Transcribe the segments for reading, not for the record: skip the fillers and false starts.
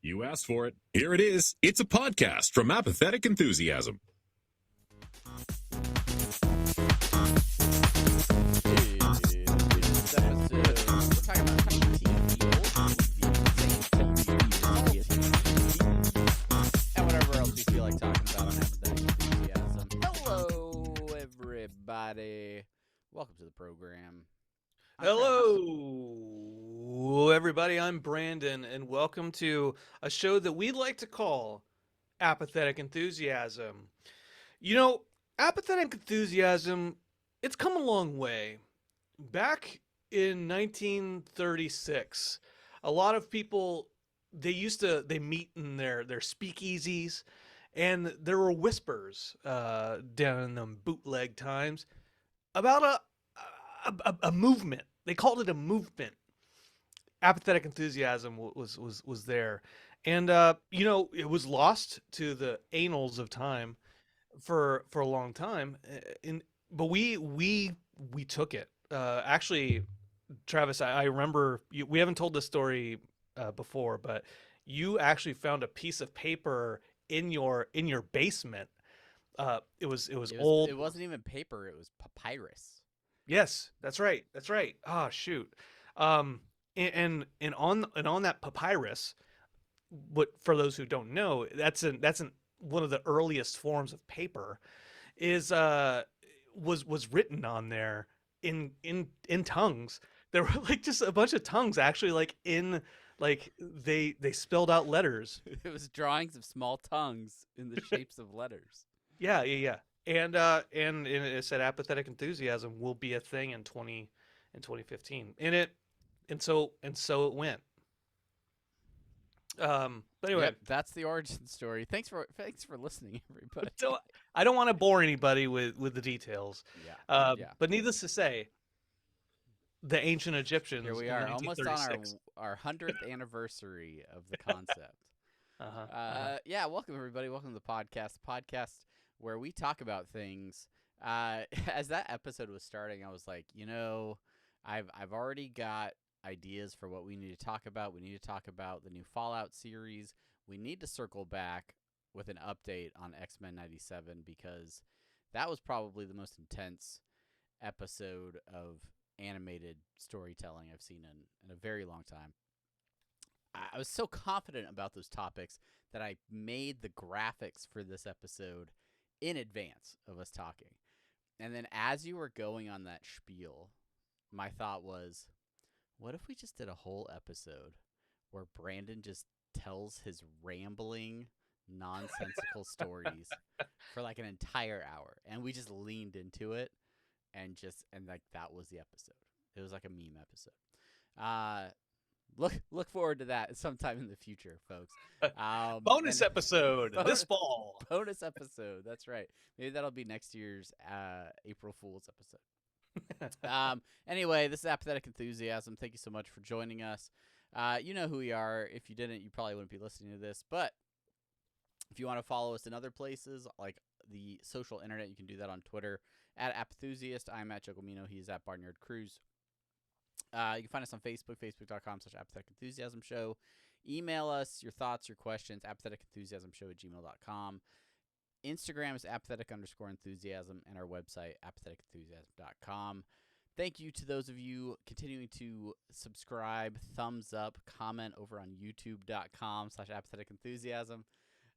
You asked for it. Here it is. It's a podcast from Apathetic Enthusiasm. This episode, we're talking about TV, old TV, and whatever else we feel like talking about on Apathetic Enthusiasm. Hello, everybody. Welcome to the program. Hello, everybody. I'm Brandon, and welcome to a show that we'd like to call Apathetic Enthusiasm. You know, Apathetic Enthusiasm, it's come a long way. Back in 1936, a lot of people, they meet in their speakeasies, and there were whispers down in them bootleg times about a movement. They called it a movement. Apathetic Enthusiasm was there, and it was lost to the annals of time for a long time. But we took it. Actually, Travis, I remember we haven't told this story before, but you actually found a piece of paper in your basement. It was old. It wasn't even paper; it was papyrus. Yes, that's right. That's right. Oh shoot. And on that papyrus, what for those who don't know, that's one of the earliest forms of paper, was written on there in tongues. There were like just a bunch of tongues actually, they spelled out letters. It was drawings of small tongues in the shapes of letters. Yeah. And it said Apathetic Enthusiasm will be a thing in 2015. And so it went. But anyway, Yep, that's the origin story. Thanks for listening, everybody. so I don't want to bore anybody with the details. Yeah. But needless to say, the ancient Egyptians. Here we in are, almost on 1936. our 100th anniversary of the concept. Yeah, welcome everybody. Welcome to the podcast. Where we talk about things. As that episode was starting, I was like, I've already got ideas for what we need to talk about. We need to talk about the new Fallout series. We need to circle back with an update on X-Men 97 because that was probably the most intense episode of animated storytelling I've seen in a very long time. I was so confident about those topics that I made the graphics for this episode in advance of us talking. And then as you were going on that spiel, my thought was, what if we just did a whole episode where Brandon just tells his rambling, nonsensical stories for like an entire hour, and we just leaned into it and that was the episode. It was like a meme episode. Look forward to that sometime in the future, folks. Bonus episode this fall. Bonus episode. That's right. Maybe that'll be next year's April Fool's episode. Anyway, this is Apathetic Enthusiasm. Thank you so much for joining us. You know who we are. If you didn't, you probably wouldn't be listening to this. But if you want to follow us in other places, like the social internet, you can do that on Twitter at Apathusiast. I'm at Jogomino. He's at Barnyard Cruise. You can find us on Facebook, facebook.com/Apathetic Enthusiasm Show. Email us your thoughts, your questions, apatheticenthusiasmshow@gmail.com. Instagram is apathetic_enthusiasm, and our website, apatheticenthusiasm.com. Thank you to those of you continuing to subscribe, thumbs up, comment over on youtube.com/apatheticenthusiasm.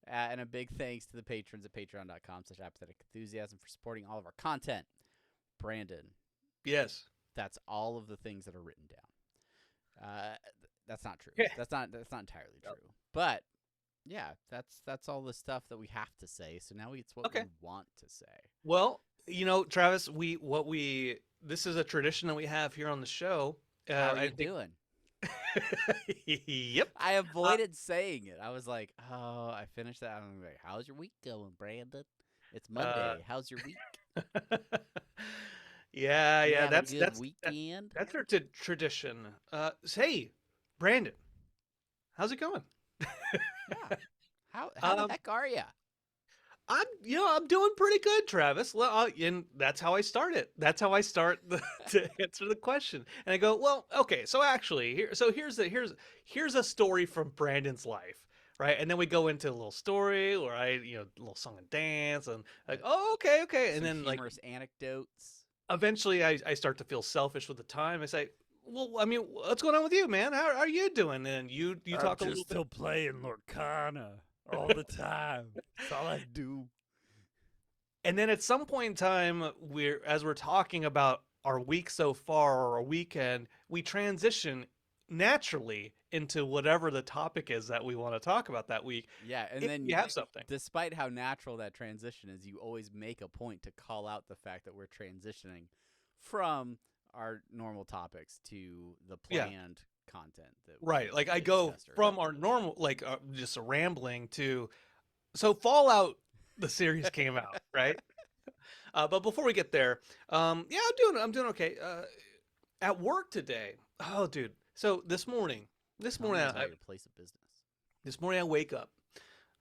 And a big thanks to the patrons at patreon.com/apatheticenthusiasm for supporting all of our content. Brandon. Yes. That's all of the things that are written down. That's not true. Yeah. That's not entirely true. But yeah, that's all the stuff that we have to say. So now it's what we want to say. Well, Travis, this is a tradition that we have here on the show. How are you doing? Yep. I avoided saying it. I was like, oh, I finished that. I'm like, how's your week going, Brandon? It's Monday. How's your week? Yeah. That's weekend. That's our tradition. Hey, Brandon, how's it going? Yeah. How the heck are you? I'm doing pretty good, Travis. And that's how I start it. That's how I start to answer the question. And I go, well, okay. So actually, here's a story from Brandon's life. right? And then we go into a little story, or a little song and dance, and like, oh, okay, Some and then like humorous anecdotes. eventually I start to feel selfish with the time. I say, well, I mean, what's going on with you, man? How are you doing? And you talk a little bit. Still playing Lorcana all the time. That's all I do. And then at some point in time, as we're talking about our week so far or our weekend, we transition naturally into whatever the topic is that we want to talk about that week. Yeah, and If then you have something. Despite how natural that transition is, you always make a point to call out the fact that we're transitioning from our normal topics to the planned content. Right. Like I go from our normal, like just rambling to, so Fallout, the series came out, right? But before we get there, I'm doing okay. At work today, oh, dude. So this morning, your place of business. This morning I wake up.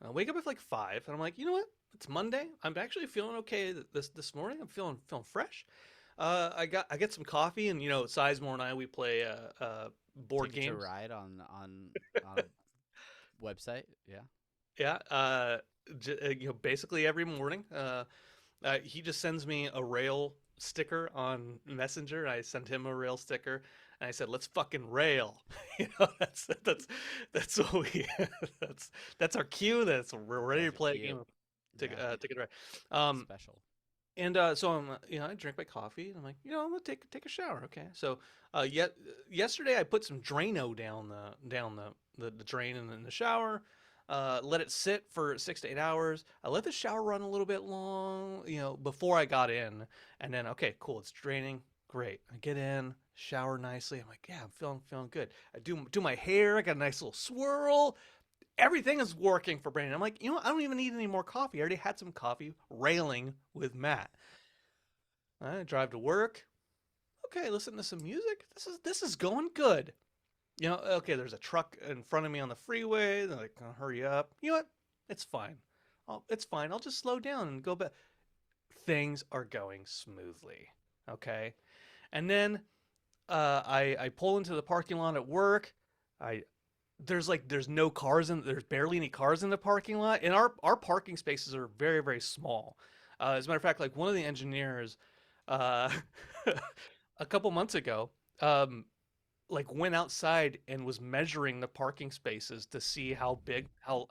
I wake up at like 5, and I'm like, you know what? It's Monday. I'm actually feeling okay this morning. I'm feeling fresh. I get some coffee, and Sizemore and I, we play board games. To ride on a website, yeah. Basically every morning. He just sends me a rail sticker on Messenger. I sent him a rail sticker, and I said, "Let's fucking rail." That's what we that's our cue. We're ready to play a game. Take it right. Special. And so I'm, I drink my coffee, and I'm like, I'm gonna take a shower. Okay. So yesterday I put some Drano down the drain in the shower. Let it sit for 6 to 8 hours. I let the shower run a little bit long, before I got in. And then, okay, cool, it's draining. Great. I get in, shower nicely. I'm like, yeah, I'm feeling good. I do my hair. I got a nice little swirl. Everything is working for Brandon. I'm like, I don't even need any more coffee. I already had some coffee railing with Matt. I drive to work. Okay, listen to some music. This is going good. Okay, there's a truck in front of me on the freeway. They're like, hurry up. You know what? It's fine. It's fine. I'll just slow down and go back. Things are going smoothly. Okay. And then I pull into the parking lot at work. There's barely any cars in the parking lot. And our parking spaces are very, very small. As a matter of fact, like one of the engineers a couple months ago, went outside and was measuring the parking spaces to see how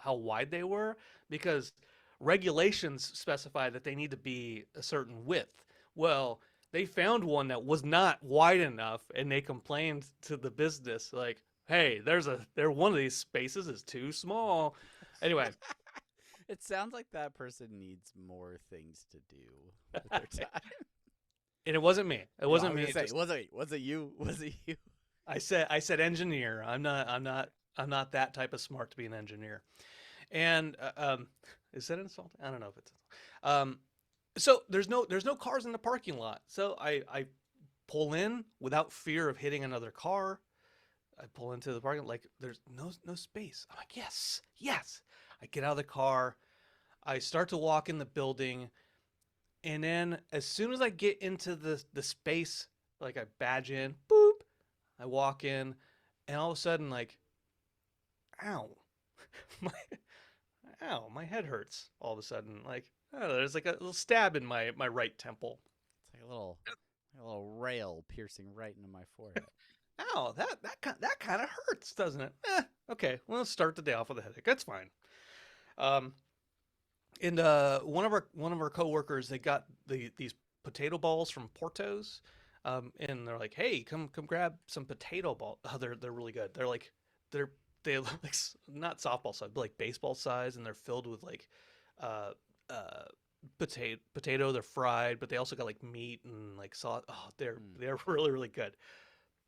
wide they were, because regulations specify that they need to be a certain width. Well, they found one that was not wide enough, and they complained to the business like, hey, one of these spaces is too small. Anyway. It sounds like that person needs more things to do with their time. And it wasn't me. It wasn't me. Was it you? I said engineer. I'm not that type of smart to be an engineer. And is that insulting? I don't know if it's so there's no cars in the parking lot. So I pull in without fear of hitting another car. I pull into the parking lot, like there's no space. I'm like, yes. I get out of the car. I start to walk in the building, and then as soon as I get into the space, like I badge in, boop. I walk in, and all of a sudden, like, ow, my head hurts. All of a sudden, like, there's like a little stab in my right temple. It's like a little rail piercing right into my forehead. Ow, that kind of hurts, doesn't it? Okay, well, let's start the day off with a headache. That's fine. And one of our coworkers, they got these potato balls from Porto's. And they're like, hey, come grab some potato ball. Oh, they're really good. They look like not softball size, but like baseball size, and they're filled with like potato. They're fried, but they also got like meat and like sauce. Oh, they're really, really good.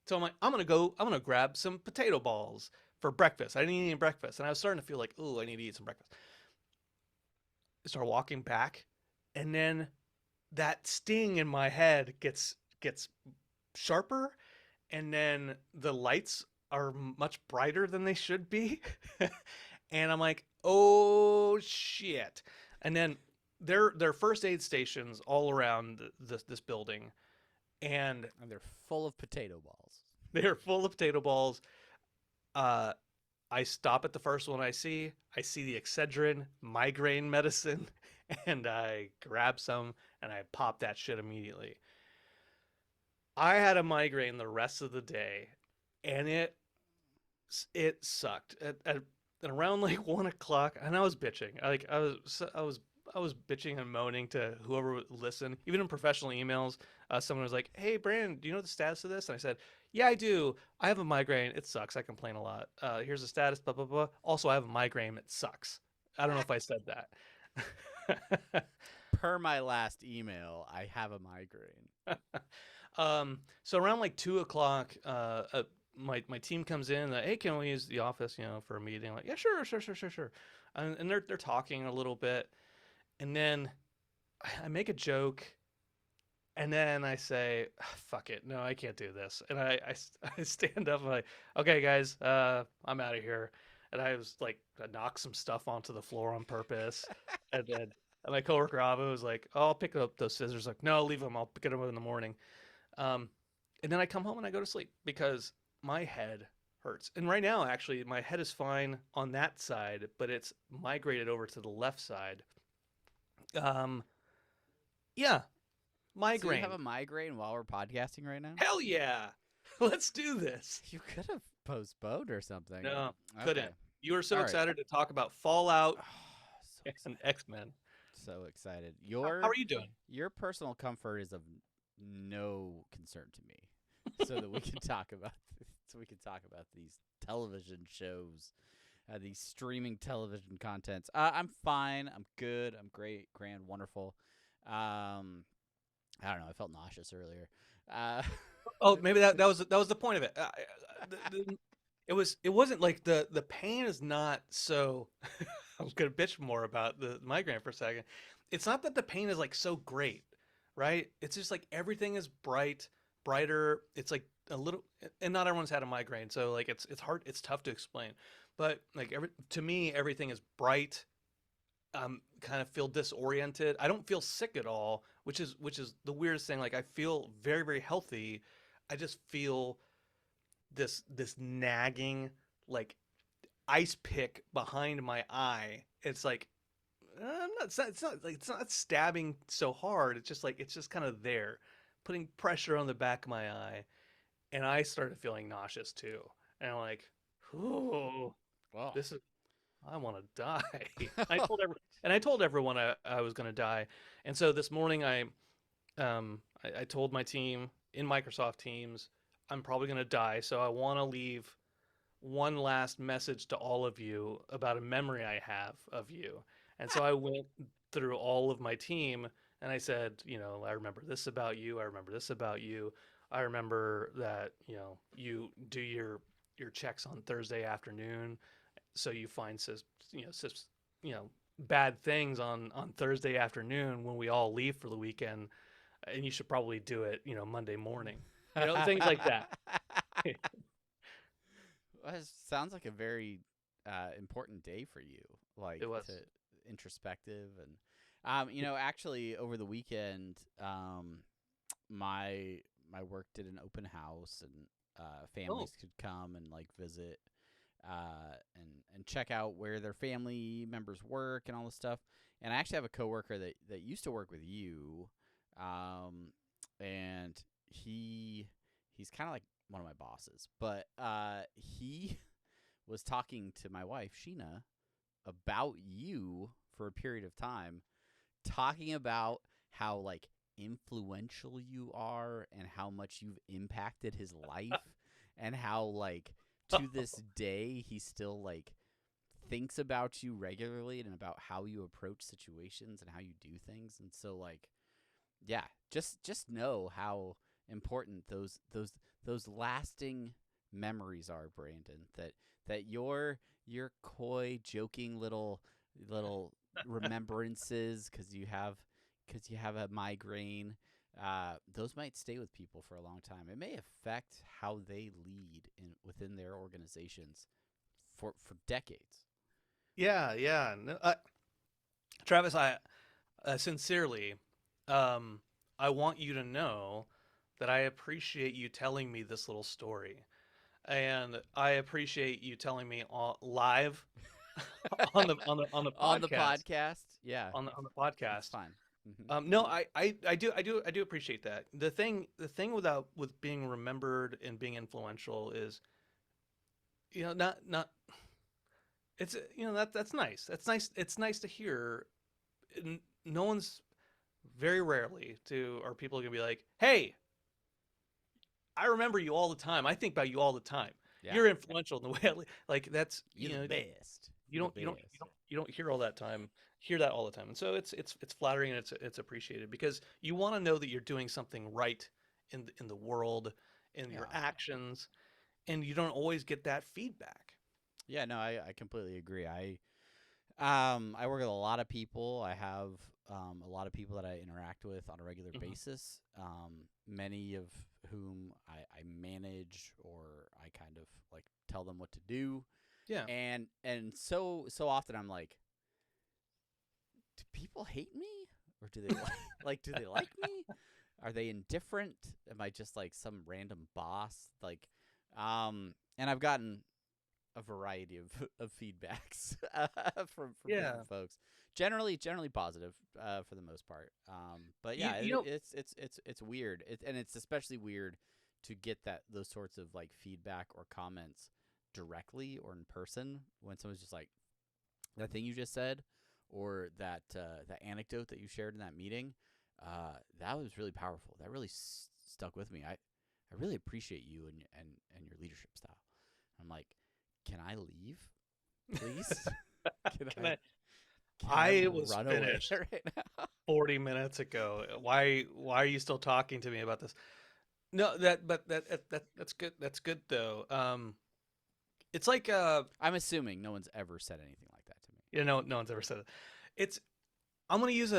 So I'm like, I'm gonna grab some potato balls for breakfast. I didn't eat any breakfast, and I was starting to feel like, oh, I need to eat some breakfast. I start walking back, and then that sting in my head gets sharper, and then the lights are much brighter than they should be. And I'm like, oh shit. And then there are first aid stations all around this building, and they're full of potato balls. They're full of potato balls. I I stop at the first one I see the Excedrin migraine medicine, and I grab some and I pop that shit immediately. I had a migraine the rest of the day, and it sucked. At around like 1 o'clock, and I was bitching. I was bitching and moaning to whoever would listen. Even in professional emails, someone was like, "Hey, Brandon, do you know the status of this?" And I said, "Yeah, I do. I have a migraine. It sucks. I complain a lot. Here's the status. Blah blah blah. Also, I have a migraine. It sucks." I don't know if I said that. Per my last email, I have a migraine. So around like 2 o'clock, my team comes in. Hey, can we use the office, for a meeting? I'm like, yeah, sure. And they're talking a little bit, and then I make a joke, and then I say, "Fuck it, no, I can't do this." And I stand up and I'm like, "Okay, guys, I'm out of here." And I was like, I knocked some stuff onto the floor on purpose, and then my coworker Ava was like, "Oh, I'll pick up those scissors." Like, no, leave them. I'll pick them up in the morning. And then I come home and I go to sleep because my head hurts. And right now, actually, my head is fine on that side, but it's migrated over to the left side. Yeah, So you migraine. have a migraine while we're podcasting right now? Hell yeah. Let's do this. You could have postponed or something. No, Okay. couldn't. You were so All right. excited to talk about Fallout So and excited. X-Men. So excited. How are you doing? Your personal comfort is of no concern to me. So that we can talk about these television shows, these streaming television contents. I'm fine. I'm good. I'm great, grand, wonderful. I don't know. I felt nauseous earlier. Oh, maybe that was the point of it. It wasn't like the pain is not so. I'm gonna bitch more about the migraine for a second. It's not that the pain is like so great, right? It's just like everything is brighter. It's like a little, and not everyone's had a migraine, so like it's hard. It's tough to explain, but like to me, everything is bright. Kind of feel disoriented. I don't feel sick at all, which is the weirdest thing. Like I feel very, very healthy. I just feel this nagging like ice pick behind my eye. It's like it's not stabbing so hard. It's just kind of there, putting pressure on the back of my eye, and I started feeling nauseous too. And I'm like, oh, Well, this is. I want to die. I told everyone I was going to die. And so this morning I told my team in Microsoft Teams, I'm probably going to die. So I want to leave one last message to all of you about a memory I have of you. And so I went through all of my team and I said, I remember this about you. I remember this about you. I remember that, you do your checks on Thursday afternoon. So you find bad things on Thursday afternoon when we all leave for the weekend, and you should probably do it Monday morning, things like that. Well, it sounds like a very important day for you, like It was. introspective and actually over the weekend, my work did an open house and families could come and like visit. And check out where their family members work and all this stuff. And I actually have a coworker that used to work with you, and he's kind of like one of my bosses. But he was talking to my wife Sheena about you for a period of time, talking about how like influential you are and how much you've impacted his life, and how like. To this day, he still like thinks about you regularly and about how you approach situations and how you do things. And so like, yeah, just know how important those lasting memories are, Brandon. That your coy, joking little remembrances because you have a migraine. Those might stay with people for a long time. It may affect how they lead within their organizations for decades. Yeah. No, Travis, I sincerely, I want you to know that I appreciate you telling me this little story. and I appreciate you telling me live on the podcast. On the podcast, yeah, On the that's podcast. fine. No, I do appreciate that. The thing with being remembered and being influential is, not it's that's nice. That's nice. It's nice to hear. No one's very rarely are people gonna be like, hey, I remember you all the time. I think about you all the time. Yeah. You're influential in the way like that's You're the best. You don't hear all that time. Hear that all the time, and so it's flattering and it's appreciated because you want to know that you're doing something right in the world, in your actions, and you don't always get that feedback. Yeah, no, I completely agree. I work with a lot of people. I have a lot of people that I interact with on a regular basis. Many of whom I manage or I kind of like tell them what to do. Yeah. And so often I'm like, do people hate me or do they do they like me? Are they indifferent? Am I just like some random boss? Like, and I've gotten a variety of feedbacks from different folks. Generally positive for the most part. But yeah, it's weird. And it's especially weird to get those sorts of like feedback or comments directly or in person when someone's just like, that thing you just said or that anecdote that you shared in that meeting, that was really powerful. That really stuck with me. I really appreciate you and your leadership style. I'm like, can I leave, please? I was run finished away right now? 40 minutes ago. Why are you still talking to me about this? No, that's good. That's good though. It's like I'm assuming no one's ever said anything like that to me. Yeah, no one's ever said it. I'm gonna use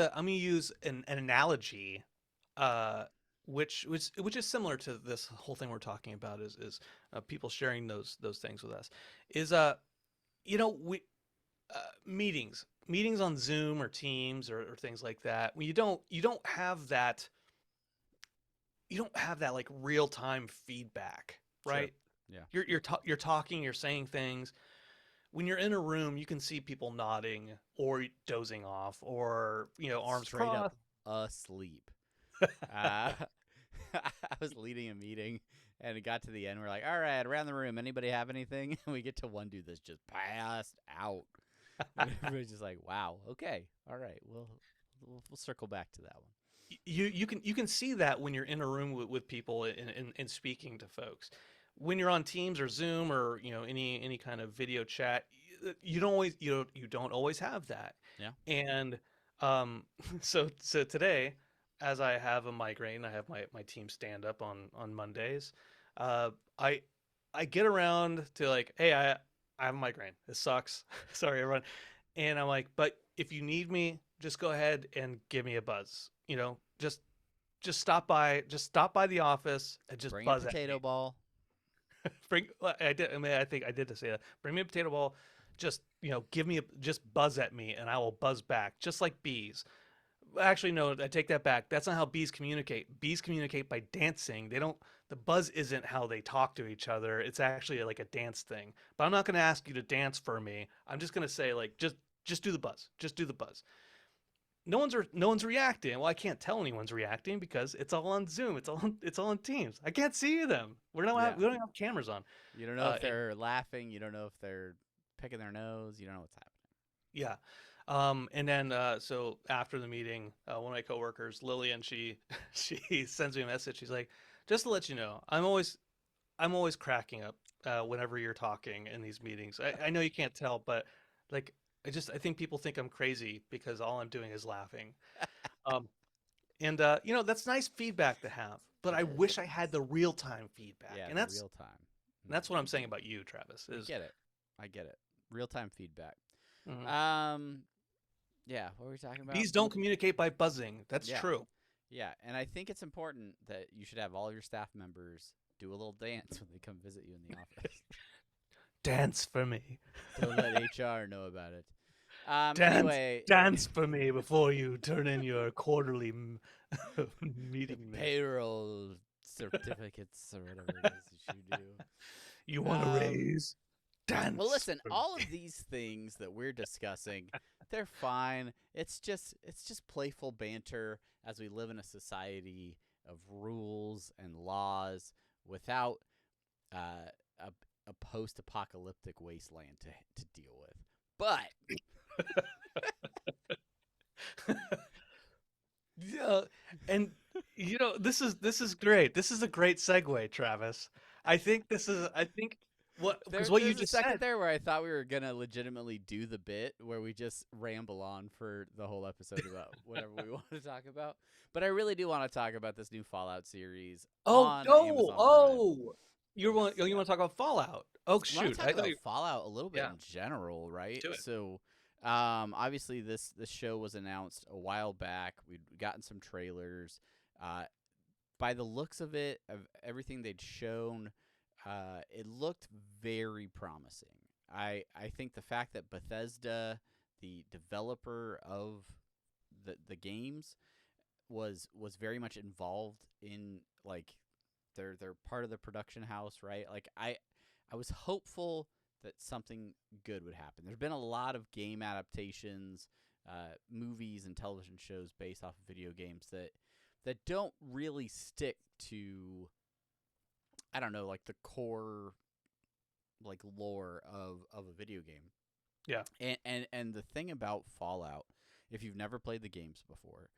an analogy, which is similar to this whole thing we're talking about is people sharing those things with us. Is we meetings on Zoom or Teams or things like that. When you don't have that like real time feedback, right? Sure. Yeah. You're talking, you're saying things. When you're in a room, you can see people nodding or dozing off or arms straight crossed. up asleep. I was leading a meeting and it got to the end. We're like, all right, around the room, anybody have anything? And we get to one dude that's just passed out. And everybody's just like, wow, okay, all right, we'll circle back to that one. You can see that when you're in a room with people and speaking to folks. When you're on Teams or Zoom or any kind of video chat, you don't always have that. Yeah. And so today, as I have a migraine, I have my team stand up on Mondays. I get around to like, hey, I have a migraine. It sucks. Sorry, everyone. And I'm like, but if you need me, just go ahead and give me a buzz. Just stop by. Just stop by the office and just bring buzz a potato ball. I think I did to say that. Bring me a potato ball. Just just buzz at me, and I will buzz back, just like bees. Actually, no, I take that back. That's not how bees communicate. Bees communicate by dancing. They don't. The buzz isn't how they talk to each other. It's actually like a dance thing. But I'm not going to ask you to dance for me. I'm just going to say like just do the buzz. Just do the buzz. No one's reacting. Well, I can't tell anyone's reacting because it's all on Zoom. It's all on Teams. I can't see them. We don't have cameras on. You don't know if they're laughing. You don't know if they're picking their nose. You don't know what's happening. Yeah. And then so after the meeting, one of my coworkers, Lillian, she sends me a message. She's like, just to let you know, I'm always cracking up whenever you're talking in these meetings. I know you can't tell, but like I think people think I'm crazy because all I'm doing is laughing. And that's nice feedback to have, but I wish I had the real time feedback. Yeah, and that's real time. And that's what I'm saying about you, Travis. I get it. Real time feedback. Mm-hmm. Yeah, what were we talking about? Bees don't communicate by buzzing. That's true. Yeah, and I think it's important that you should have all your staff members do a little dance when they come visit you in the office. Dance for me. Don't let HR know about it. Anyway, dance for me before you turn in your quarterly meeting. Payroll certificates or whatever it is you do. You want to raise? Dance. Well, listen, all of these things that we're discussing, they're fine. It's just playful banter as we live in a society of rules and laws without a post-apocalyptic wasteland to deal with. But yeah, and this is great. This is a great segue, Travis. I think what you there's just a second said. there where I thought we were gonna legitimately do the bit where we just ramble on for the whole episode about whatever we want to talk about. But I really do want to talk about this new Fallout series on Amazon Prime. You want to talk about Fallout? Oh shoot! I want to talk about Fallout a little bit in general, right? Do it. So, obviously this show was announced a while back. We'd gotten some trailers. By the looks of it, of everything they'd shown, it looked very promising. I think the fact that Bethesda, the developer of the games, was very much involved in, like, they're part of the production house, right? Like I was hopeful that something good would happen. There's been a lot of game adaptations, movies and television shows based off of video games that don't really stick to, I don't know, like the core, like, lore of a video game. Yeah. And the thing about Fallout, if you've never played the games before,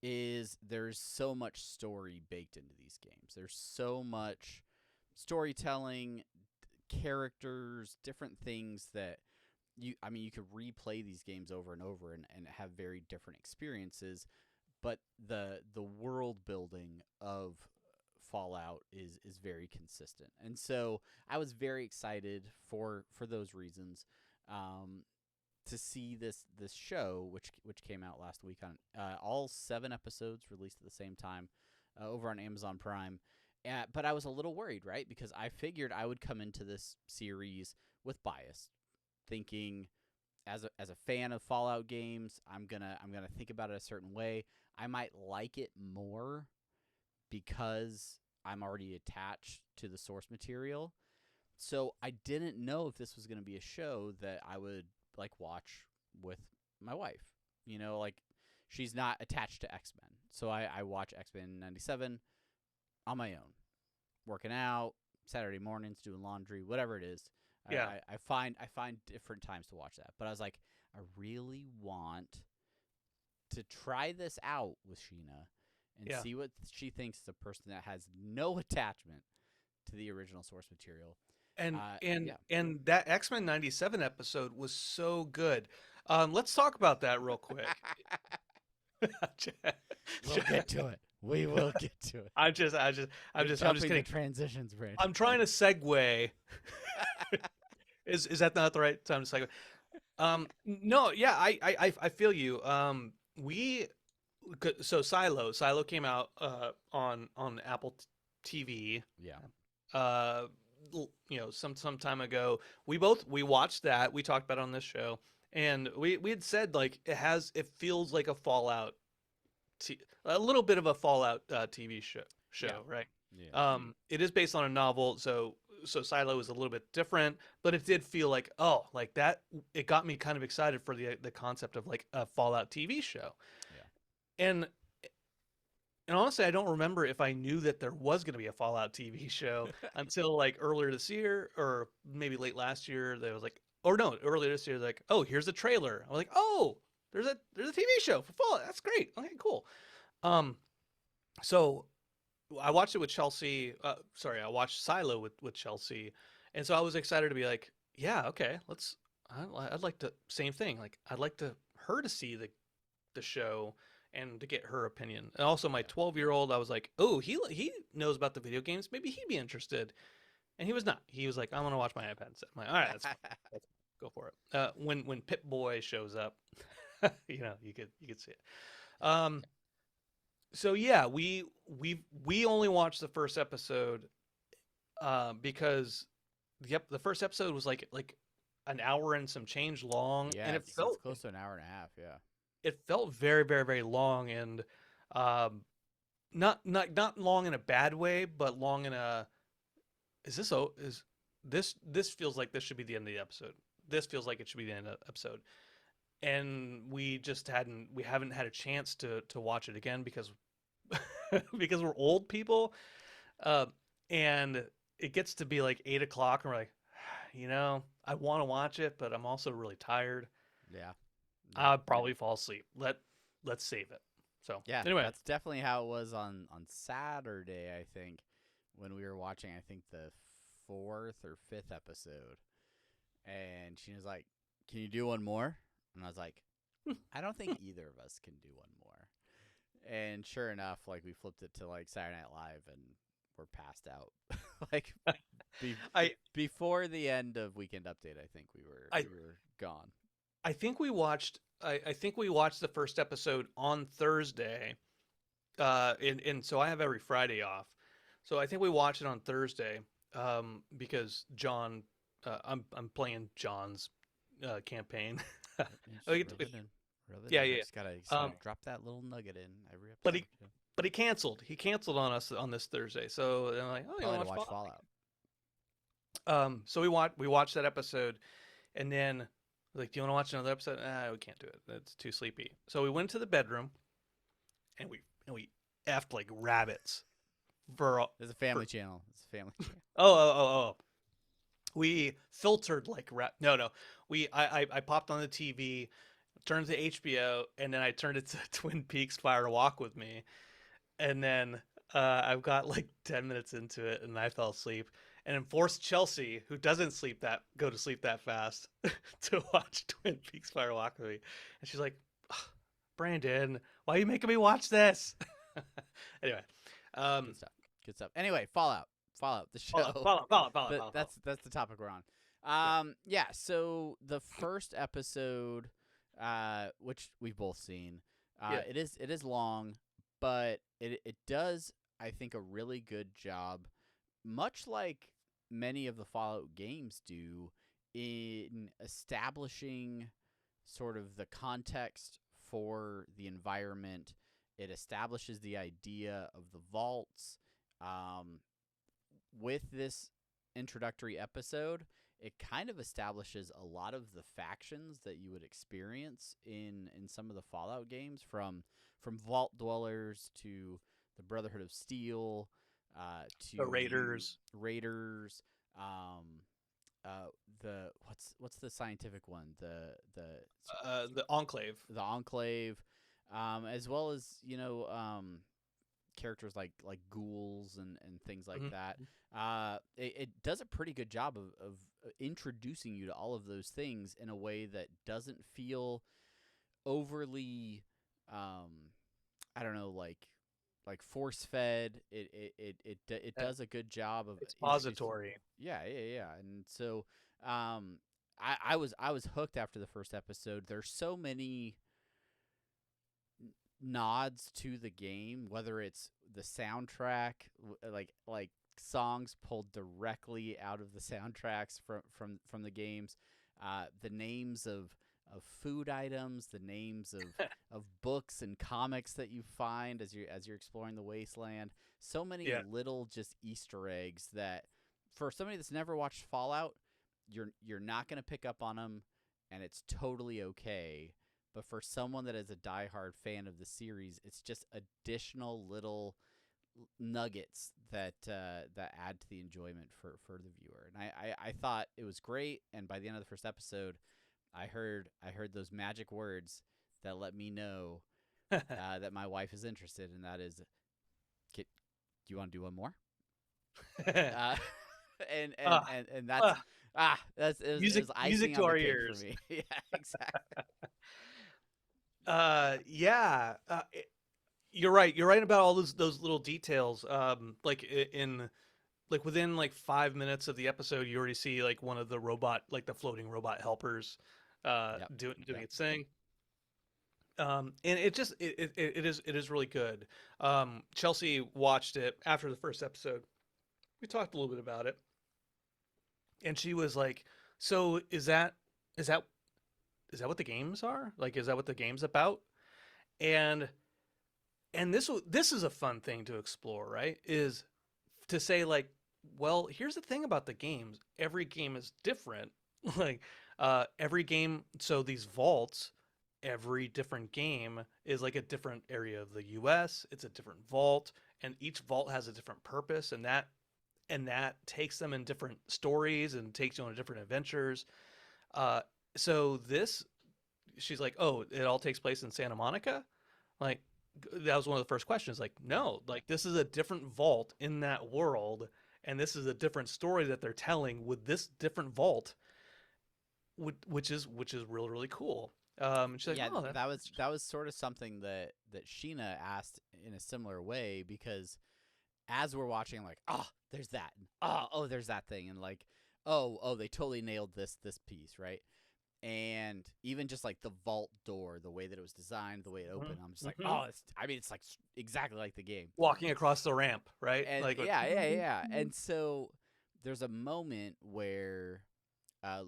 is there's so much story baked into these games. There's so much storytelling, characters, different things that you could replay these games over and over and have very different experiences, but the world building of Fallout is very consistent. And so I was very excited for those reasons, to see this show, which came out last week on all 7 episodes released at the same time over on Amazon Prime. But I was a little worried, right? Because I figured I would come into this series with bias, thinking as a fan of Fallout games, I'm gonna think about it a certain way. I might like it more because I'm already attached to the source material. So I didn't know if this was going to be a show that I would, like, watch with my wife. Like, she's not attached to X-Men. So I watch X-Men 97 on my own, working out, Saturday mornings, doing laundry, whatever it is. Yeah. I find different times to watch that. But I was like, I really want to try this out with Sheena and see what she thinks as a person that has no attachment to the original source material. And that X-Men 97 episode was so good. Let's talk about that real quick. We'll get to it. We will get to it. I'm just kidding. Transitions, Brandon. I'm trying to segue. Is that not the right time to segue? No, yeah, I feel you. So Silo came out on Apple TV. Yeah. Some time ago. We watched that. We talked about it on this show, and we had said, like, it feels like a Fallout, a little bit of a Fallout TV show, Yeah. right? Yeah. It is based on a novel, so Silo is a little bit different, but it did feel like, like that. It got me kind of excited for the concept of, like, a Fallout TV show. Yeah. And honestly, I don't remember if I knew that there was going to be a Fallout TV show until, like, earlier this year, or maybe late last year. They was like, or no, earlier this year, like, oh, here's a trailer. I was like, oh, there's a TV show for Fallout. That's great. Okay, cool. So I watched it with Chelsea. I watched Silo with Chelsea, and so I was excited to be like, yeah, okay, I'd like to, same thing. Like, I'd like her to see the show and to get her opinion. And also my 12-year-old, I was like, oh, he knows about the video games. Maybe he'd be interested. And he was not. He was like, I want to watch my iPad set. I'm like, all right, that's fine. Go for it. When Pip Boy shows up, you could see it. So yeah, we only watched the first episode because the first episode was like an hour and some change long, and it felt close to an hour and a half. Yeah. It felt very, very, very long, and not long in a bad way, but long in a is this feels like this should be the end of the episode. This feels like it should be the end of the episode. And we haven't had a chance to watch it again because because we're old people. And it gets to be like 8 o'clock and we're like, I want to watch it, but I'm also really tired. Yeah. I'll probably fall asleep. Let's save it. So yeah, anyway, that's definitely how it was on Saturday, I think, when we were watching, I think, the 4th or 5th episode. And she was like, "Can you do one more?" And I was like, "I don't think either of us can do one more." And sure enough, like, we flipped it to like Saturday Night Live and we're passed out. Like before the end of Weekend Update, I think we were gone. I think we watched the first episode on Thursday. And so I have every Friday off. So I think we watched it on Thursday because John I'm playing John's campaign. Yeah. Just gotta drop that little nugget in every episode. But he canceled. He canceled on us on this Thursday. So I'm like, oh, you want to watch Fallout? So we watched that episode, and then like, do you want to watch another episode? We can't do it. It's too sleepy. So we went to the bedroom, and we effed like rabbits. There's a family channel. It's a family channel. Oh. We filtered like No. I popped on the TV, turned to HBO, and then I turned it to Twin Peaks Fire Walk with Me. And then I've got like 10 minutes into it, and I fell asleep. And then forced Chelsea, who doesn't go to sleep that fast, to watch Twin Peaks Fire Walk with Me. And she's like, "Brandon, why are you making me watch this?" Anyway, good stuff. Anyway, Fallout, the show. Fallout. That's the topic we're on. Yeah. So the first episode, which we've both seen, it is long, but it does, I think, a really good job, much like many of the Fallout games do, in establishing sort of the context for the environment. It establishes the idea of the vaults. With this introductory episode, it kind of establishes a lot of the factions that you would experience in some of the Fallout games, from vault dwellers to the Brotherhood of Steel, to the Raiders. What's the scientific one? The Enclave. The Enclave, as well as characters like ghouls and things like that. It does a pretty good job of introducing you to all of those things in a way that doesn't feel overly I don't know, like force fed. It does a good job of expository. Yeah. And so I was hooked after the first episode. There's so many nods to the game, whether it's the soundtrack, like songs pulled directly out of the soundtracks from the games, the names of food items, the names of books and comics that you find as you're exploring the wasteland. So many little just Easter eggs that, for somebody that's never watched Fallout, you're not going to pick up on them, and it's totally okay. But for someone that is a diehard fan of the series, it's just additional little nuggets that add to the enjoyment for the viewer. And I thought it was great. And by the end of the first episode, I heard those magic words that let me know that my wife is interested, and that is, do you want to do one more? And that's music to our ears for me. Yeah, exactly. You're right about all those little details. Like within like 5 minutes of the episode, you already see like one of the the floating robot helpers doing its thing. And it is really good. Chelsea watched it after the first episode. We talked a little bit about it, and she was like, "So is that what the games are? Like, is that what the game's about?" And this is a fun thing to explore, right? Is to say, like, Well, here's the thing about the games. Every game is different. Like every game, so these vaults, every different game is like a different area of the US. It's a different vault, and each vault has a different purpose, and that takes them in different stories and takes you on different adventures. Uh, so this, she's like, oh, it all takes place in Santa Monica. Like that was one of the first questions. Like, no, like this is a different vault in that world, and this is a different story that they're telling with this different vault, which is really really cool. She's like, Yeah, oh, that was sort of something that Sheena asked in a similar way, because as we're watching, I'm like, oh, there's that, and, oh, there's that thing, and like, oh, they totally nailed this piece, right? And even just like the vault door, the way that it was designed, the way it opened, I'm just like, oh, it's like exactly like the game. walking across the ramp, right? And Like, yeah. And so there's a moment where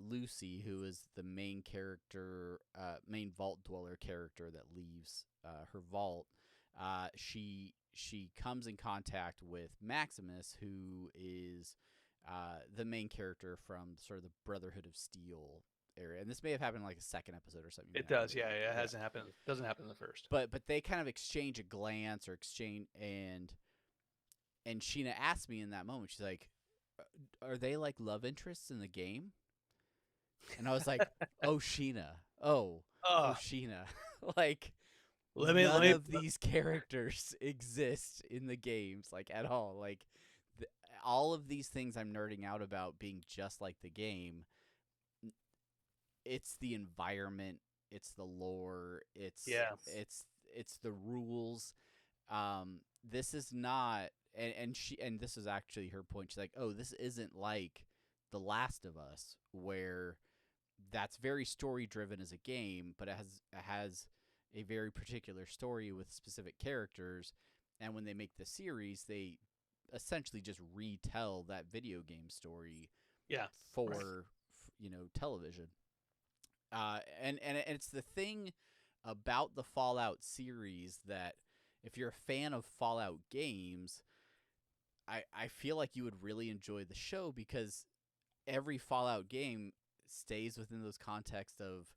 Lucy, who is the main character, main vault dweller character that leaves her vault, she comes in contact with Maximus, who is the main character from sort of the Brotherhood of Steel area. And this may have happened in like a second episode or something. it does, yeah. It hasn't happened. Doesn't happen in the first. But they kind of exchange a glance or exchange, and Sheena asked me in that moment, she's like, are they like love interests in the game? And I was like, oh, Sheena. Oh, Sheena. Like, none of these characters exist in the games, like, at all. Like, all of these things I'm nerding out about being just like the game, it's the environment, it's the lore, it's the rules. This is not, and this is actually her point. She's like, oh, this isn't like The Last of Us, where that's very story driven as a game, but it has a very particular story with specific characters. And when they make the series, they essentially just retell that video game story for television. And it's the thing about the Fallout series that if you're a fan of Fallout games, I feel like you would really enjoy the show, because every Fallout game stays within those contexts of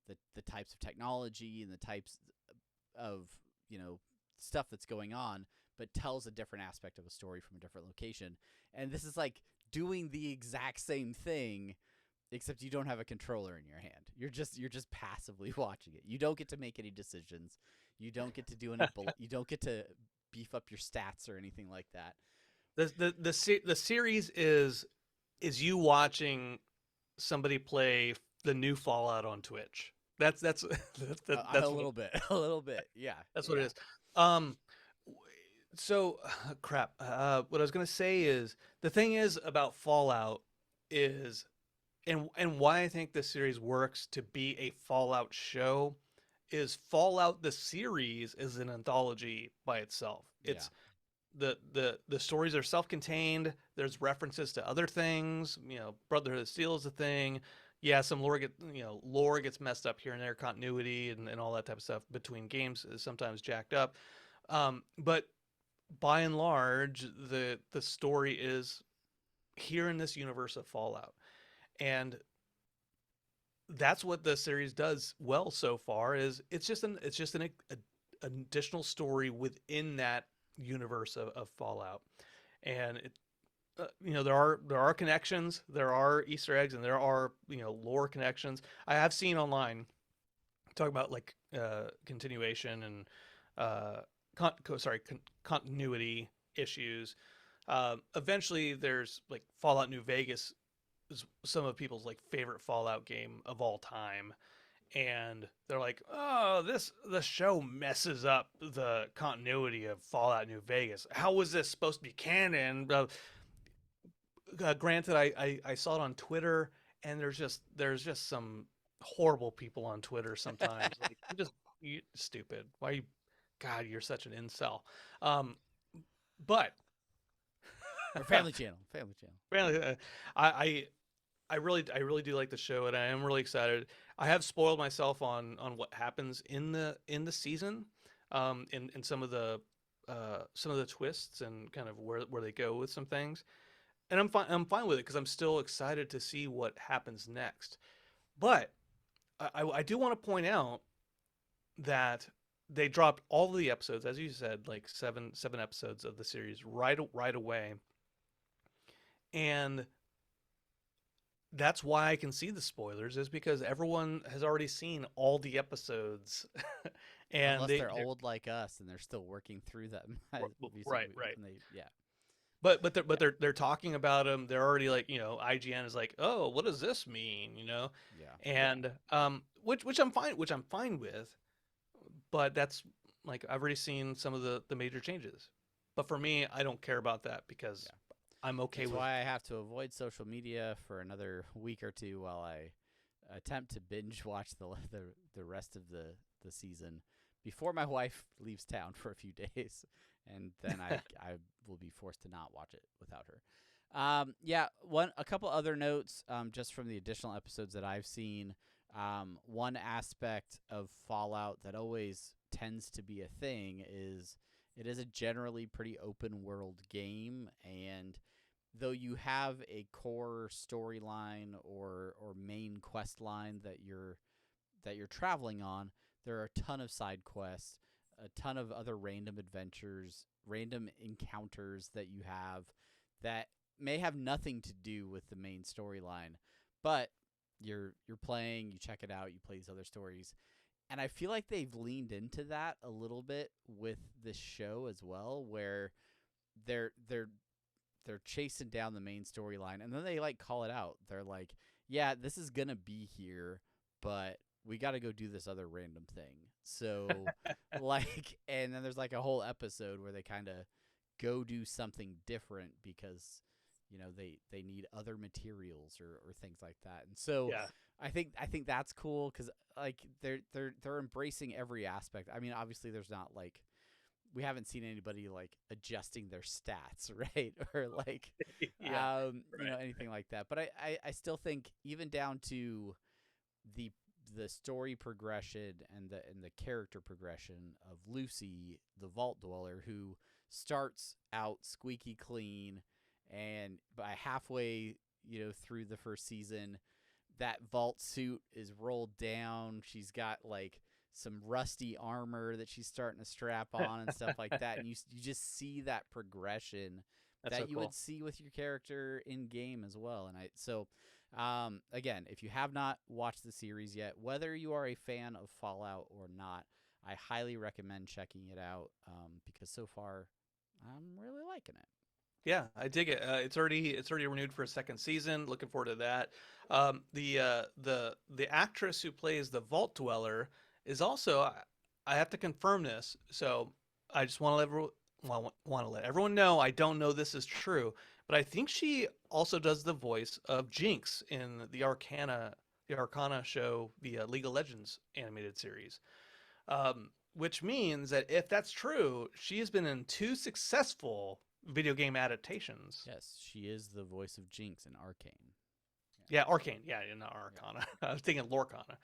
the types of technology and the types of stuff that's going on, but tells a different aspect of a story from a different location. And this is like doing the exact same thing, except you don't have a controller in your hand. You're just passively watching it. You don't get to make any decisions. You don't get to do any you don't get to beef up your stats or anything like that. The series is you watching somebody play the new Fallout on Twitch. That's a little bit. Yeah. That's what it is. So crap. What I was gonna say is, the thing is about Fallout is, and why I think this series works to be a Fallout show, is Fallout the series is an anthology by itself. It's the stories are self-contained. There's references to other things. Brotherhood of Steel is a thing. Yeah, some lore gets messed up here and there, continuity and all that type of stuff between games is sometimes jacked up. But by and large, the story is here in this universe of Fallout. And that's what the series does well so far. Is it's just an additional story within that universe of Fallout. And it there are connections, there are Easter eggs, and there are lore connections. I have seen online talk about like continuation and continuity issues. Eventually there's like Fallout New Vegas is some of people's like favorite Fallout game of all time, and they're like, oh, the show messes up the continuity of Fallout New Vegas. How was this supposed to be canon? Granted, I saw it on Twitter, and there's just some horrible people on Twitter sometimes. Like, you stupid. Why you? God, you're such an incel. But Family channel. I really do like the show, and I am really excited. I have spoiled myself on what happens in the season, in some of the twists and kind of where they go with some things. and I'm fine with it because I'm still excited to see what happens next. But I do want to point out that they dropped all of the episodes, as you said, like seven episodes of the series right away, and that's why I can see the spoilers is because everyone has already seen all the episodes, and Unless they're old like us and they're still working through them. right. Yeah. They're talking about them. They're already like, IGN is like, oh, what does this mean? Yeah. And which I'm fine with, but that's like I've already seen some of the major changes. But for me, I don't care about that because I'm okay That's with. why I have to avoid social media for another week or two while I attempt to binge watch the rest of the season before my wife leaves town for a few days, and then I will be forced to not watch it without her. A couple other notes just from the additional episodes that I've seen. One aspect of Fallout that always tends to be a thing is it is a generally pretty open world game, and though you have a core storyline or main quest line that you're traveling on, there are a ton of side quests, a ton of other random adventures, random encounters that you have that may have nothing to do with the main storyline, but you're playing, you check it out, you play these other stories. And I feel like they've leaned into that a little bit with this show as well, where they're chasing down the main storyline, and then they like call it out. They're like, "Yeah, this is gonna be here, but we got to go do this other random thing." So, and then there's like a whole episode where they kind of go do something different because they need other materials or things like that. And so, I think that's cool because like they're embracing every aspect. I mean, obviously, there's not like. We haven't seen anybody like adjusting their stats, right? Or like, anything like that. But I still think even down to the story progression and the character progression of Lucy, the Vault Dweller, who starts out squeaky clean, and by halfway, through the first season, that vault suit is rolled down. She's got like some rusty armor that she's starting to strap on and stuff like that, and you just see that progression that you would see with your character in game as well. And again, if you have not watched the series yet, whether you are a fan of Fallout or not, I highly recommend checking it out because so far I'm really liking it. Yeah, I dig it. It's already renewed for a second season. Looking forward to that. The actress who plays the Vault Dweller is also, I have to confirm this, so I just want to let everyone know I don't know this is true, but I think she also does the voice of Jinx in the Arcana show, the League of Legends animated series. Which means that if that's true, she has been in 2 successful video game adaptations. Yes, she is the voice of Jinx in Arcane. Yeah, Arcane. Yeah, not Arcana. Yeah. I was thinking Lorcana.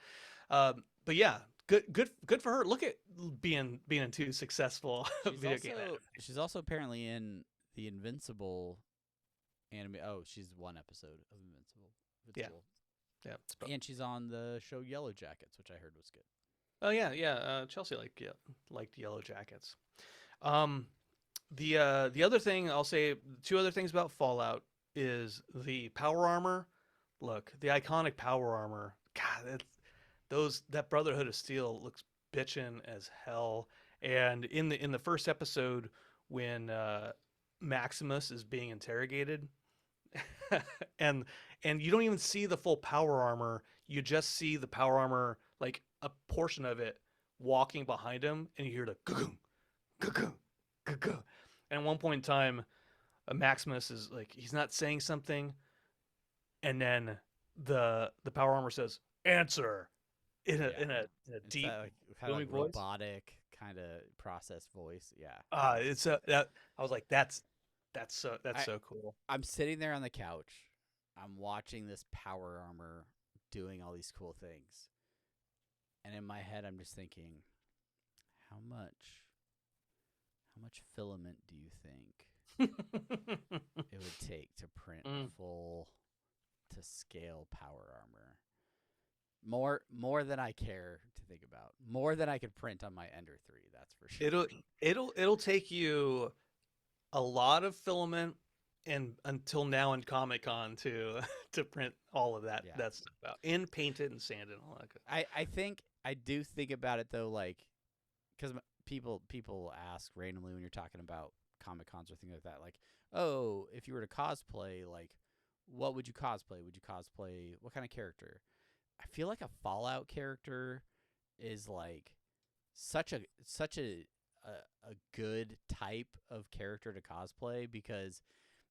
But yeah, good for her. Look at being in 2 successful video game adaptations. She's also apparently in the Invincible anime. Oh, she's one episode of Invincible. Yeah. And she's on the show Yellow Jackets, which I heard was good. Oh yeah. Chelsea liked Yellow Jackets. The other thing I'll say, 2 other things about Fallout is the power armor. Look, the iconic power armor. God, that Brotherhood of Steel looks bitchin' as hell. And in the first episode, when Maximus is being interrogated, and you don't even see the full power armor. You just see the power armor, like a portion of it, walking behind him, and you hear the gugum, gugum, gugum. And at one point in time, Maximus is like, he's not saying something, and then the power armor says, "Answer," in a deep, kind of robotic kind of processed voice. Yeah. I was like, that's so cool. I'm sitting there on the couch. I'm watching this power armor doing all these cool things, and in my head, I'm just thinking, how much filament do you think it would take to print full to scale power armor. More than I care to think about. More than I could print on my Ender 3, that's for sure. It'll take you a lot of filament and until now in Comic-Con to print all of that stuff out and paint it and sand it and all that. I think I do think about it though, like, because people ask randomly when you're talking about Comic-Cons or things like that, like, oh, if you were to cosplay, like, what would you cosplay? Would you cosplay what kind of character? I feel like a Fallout character is like such a good type of character to cosplay, because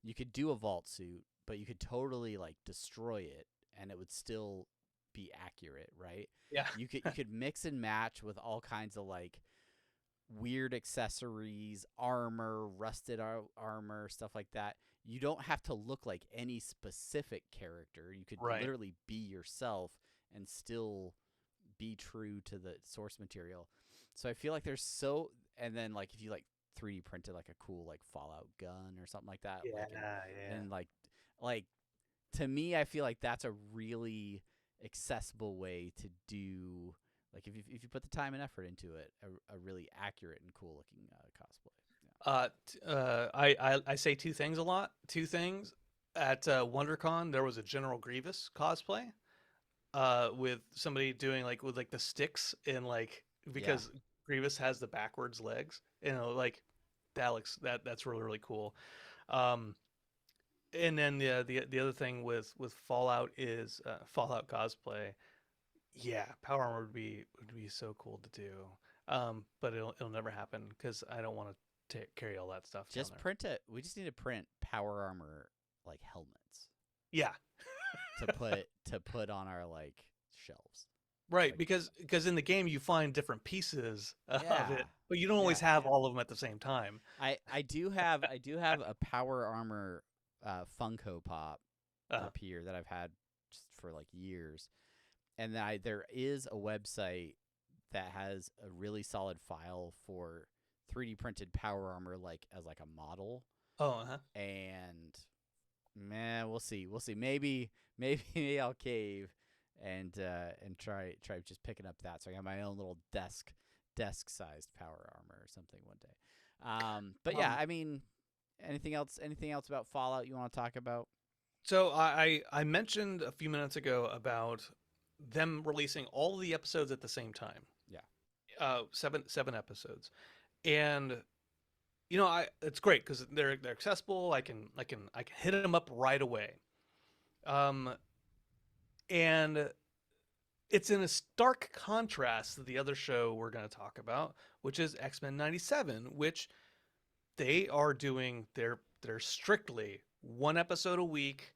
you could do a vault suit, but you could totally like destroy it and it would still be accurate, right? Yeah. You could mix and match with all kinds of like weird accessories, armor, rusted armor, stuff like that. You don't have to look like any specific character. You could literally be yourself and still be true to the source material. So I feel like and then like if you like 3D printed like a cool like Fallout gun or something like that. And like to me, I feel like that's a really accessible way to do, like if you put the time and effort into it, a really accurate and cool looking cosplay. I say two things a lot. Two things. At WonderCon, there was a General Grievous cosplay with somebody doing like with like the sticks and like, because Grievous has the backwards legs, like that's really, really cool. And then the other thing with Fallout is Fallout cosplay. Yeah, power armor would be so cool to do. But it'll never happen because I don't want to carry all that stuff. Just print it. We just need to print power armor like helmets. Yeah. to put on our like shelves. Right, like, because in the game you find different pieces of it, but you don't always have all of them at the same time. I do have a power armor Funko Pop up here that I've had just for like years, and there is a website that has a really solid file for 3D printed power armor, like as like a model. And man, we'll see. Maybe I'll cave and try just picking up that, so I got my own little desk sized power armor or something one day. But yeah, I mean, anything else about Fallout you want to talk about? So I mentioned a few minutes ago about them releasing all the episodes at the same time. Yeah. 7 episodes, and it's great because they're accessible. I can hit them up right away. And it's in a stark contrast to the other show we're going to talk about, which is X-Men 97, which they are doing they're strictly 1 episode a week.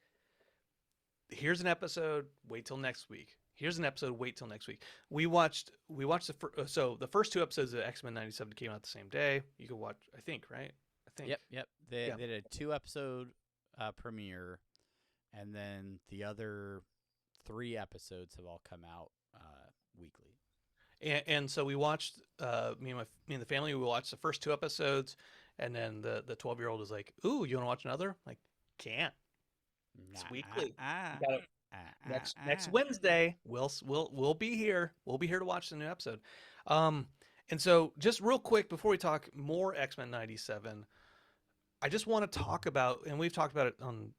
Here's an episode, wait till next week. Here's an episode, wait till next week. We watched the first 2 episodes of X-Men 97 came out the same day. You could watch, I think, right? I think. Yep. They did a 2 episode premiere, and then the other 3 episodes have all come out weekly. And so we watched, me and the family, we watched the first 2 episodes, and then the 12-year-old was like, "Ooh, you want to watch another?" I'm like, can't. It's weekly. Next Wednesday, we'll be here. We'll be here to watch the new episode. And so just real quick before we talk more X-Men 97, I just want to talk about, and we've talked about it on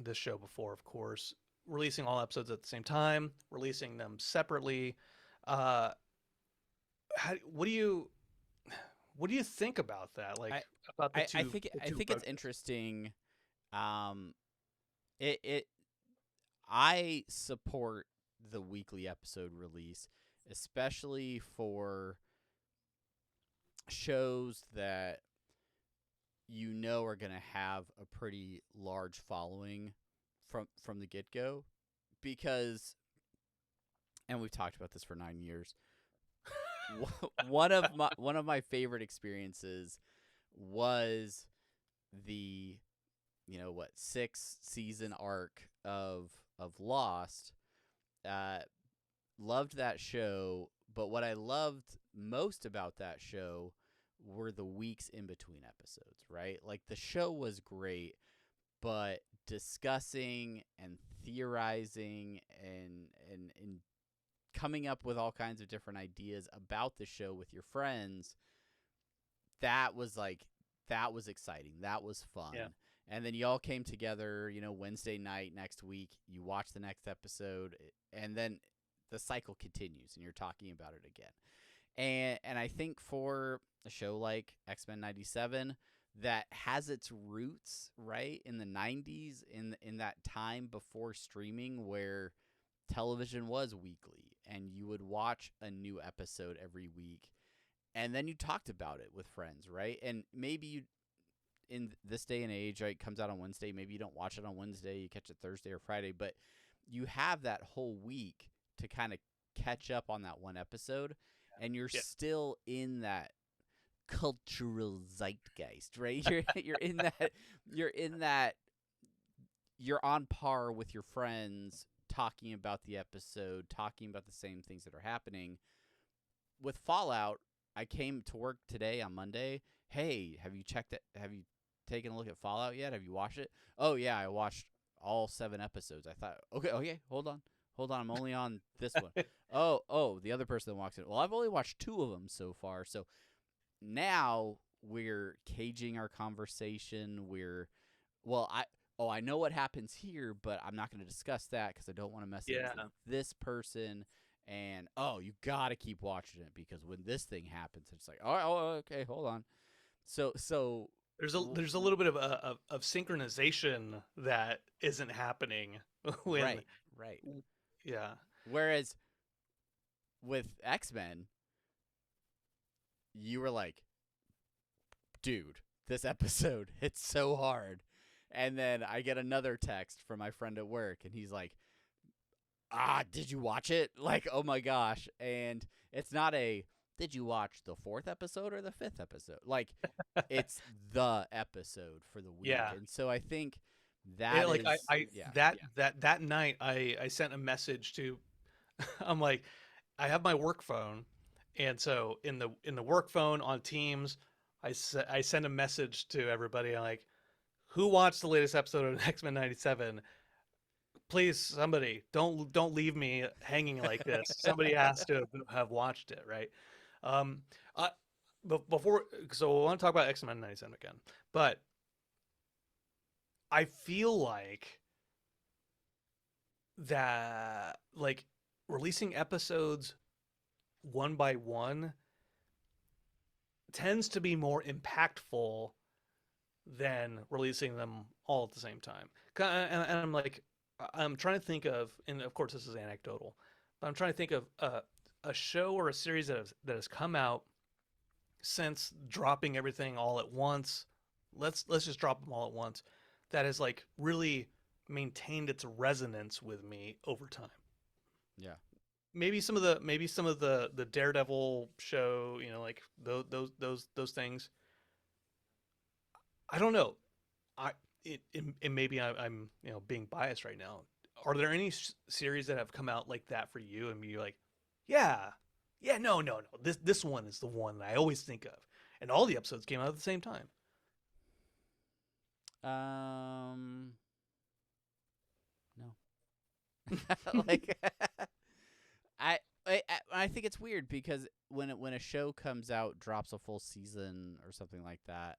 this show before, of course, releasing all episodes at the same time, releasing them separately. What do you think about that? Like about the two? I think it's interesting. I support the weekly episode release, especially for shows that are going to have a pretty large following from the get-go, because, and we've talked about this for 9 years, one of my favorite experiences was the 6-season arc of Lost. Loved that show, but what I loved most about that show were the weeks in between episodes, right? Like the show was great, but discussing and theorizing and coming up with all kinds of different ideas about the show with your friends, that was exciting. That was fun. Yeah. And then you all came together, Wednesday night next week, you watch the next episode, and then the cycle continues and you're talking about it again. And I think for a show like X-Men 97 that has its roots right in the 90s, in that time before streaming where television was weekly and you would watch a new episode every week and then you talked about it with friends, right? And maybe you, in this day and age, right, it comes out on Wednesday, maybe you don't watch it on Wednesday, you catch it Thursday or Friday, but you have that whole week to kind of catch up on that one episode, and you're still in that cultural zeitgeist, right? You're on par with your friends, talking about the episode, talking about the same things that are happening. With Fallout, I came to work today on Monday. Hey, have you checked it? Have you taken a look at Fallout yet? Have you watched it? Oh yeah, I watched all 7 episodes. I thought, okay, hold on, I'm only on this one. oh, the other person that walks in. Well, I've only watched 2 of them so far. So now we're caging our conversation. I know what happens here, but I'm not going to discuss that because I don't want to mess it with this person. And you got to keep watching it because when this thing happens, it's like, okay, hold on. So there's a little bit of synchronization that isn't happening when right. Yeah. Whereas with X-Men, you were like, dude, this episode hits so hard. And then I get another text from my friend at work, and he's like, did you watch it? Like, oh my gosh. And it's not did you watch the 4th episode or the 5th episode? Like, it's the episode for the week. Yeah. And so I think that that night I sent a message to, I'm like, I have my work phone. And so in the work phone on Teams, I send a message to everybody. I'm like, who watched the latest episode of X-Men 97? Please, somebody, don't leave me hanging like this. Somebody has to have watched it, right? But so I want to talk about X-Men 97 again, but I feel like that, like, releasing episodes one by one tends to be more impactful than releasing them all at the same time. And I'm like, I'm trying to think of, and of course this is anecdotal, but I'm trying to think of a show or a series that has come out since dropping everything all at once. Let's just drop them all at once. That has like really maintained its resonance with me over time. Yeah. Maybe some of the Daredevil show, like those things. I don't know. Maybe I'm being biased right now. Are there any series that have come out like that for you, and you're like, yeah, no, this one is the one that I always think of, and all the episodes came out at the same time? No. Like, I think it's weird because when a show comes out, drops a full season or something like that,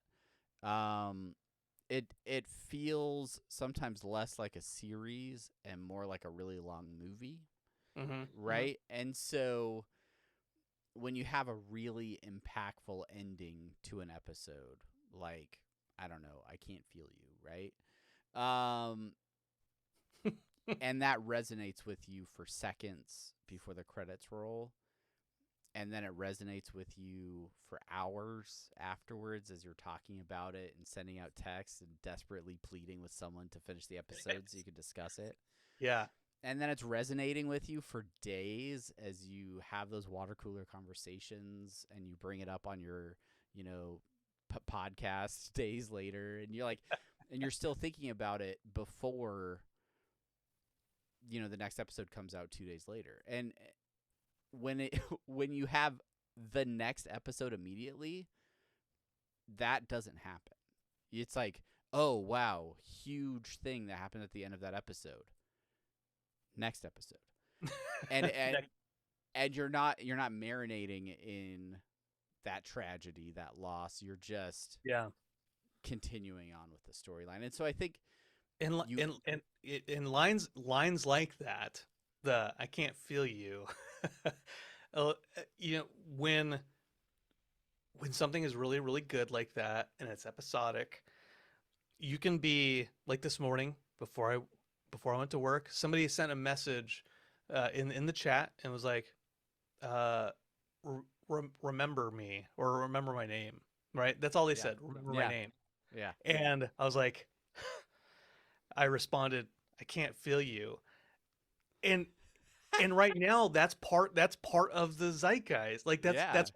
it feels sometimes less like a series and more like a really long movie, right? Mm-hmm. And so when you have a really impactful ending to an episode, like, I don't know, I Can't Feel You, right? And that resonates with you for seconds before the credits roll. And then it resonates with you for hours afterwards as you're talking about it and sending out texts and desperately pleading with someone to finish the episode so you can discuss it. Yeah. And then it's resonating with you for days as you have those water cooler conversations and you bring it up on your, podcast days later. And you're like, and you're still thinking about it before, the next episode comes out 2 days later. And when you have the next episode immediately, that doesn't happen. It's like, oh wow, huge thing that happened at the end of that episode. Next episode. And you're not marinating in that tragedy, that loss. You're just continuing on with the storyline. And so I think in lines like that, the I can't feel you. You know, when something is really, really good like that and it's episodic, you can be like this morning before I went to work, somebody sent a message in the chat and was like, remember me, or remember my name, right? That's all they said. Remember my name. Yeah. And I was like, I responded, I can't feel you. And right now that's part of the zeitgeist. Like that's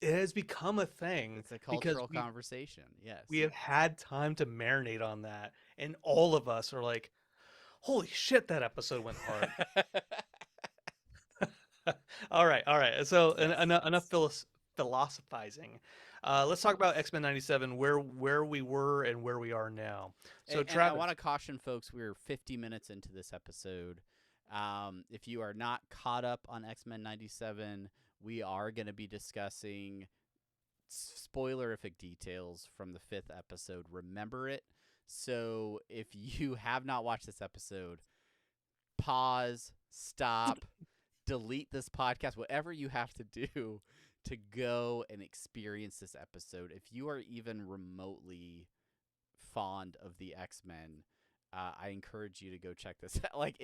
it has become a thing. It's a cultural conversation. Yes. We have had time to marinate on that. And all of us are like, holy shit, that episode went hard. All right. So enough philosophizing. Let's talk about X-Men 97, where we were and where we are now. So Travis, I want to caution folks, we're 50 minutes into this episode. If you are not caught up on X-Men 97, we are going to be discussing spoilerific details from the 5th episode. Remember it. So if you have not watched this episode, pause, stop, delete this podcast, whatever you have to do to go and experience this episode. If you are even remotely fond of the X-Men, I encourage you to go check this out. Like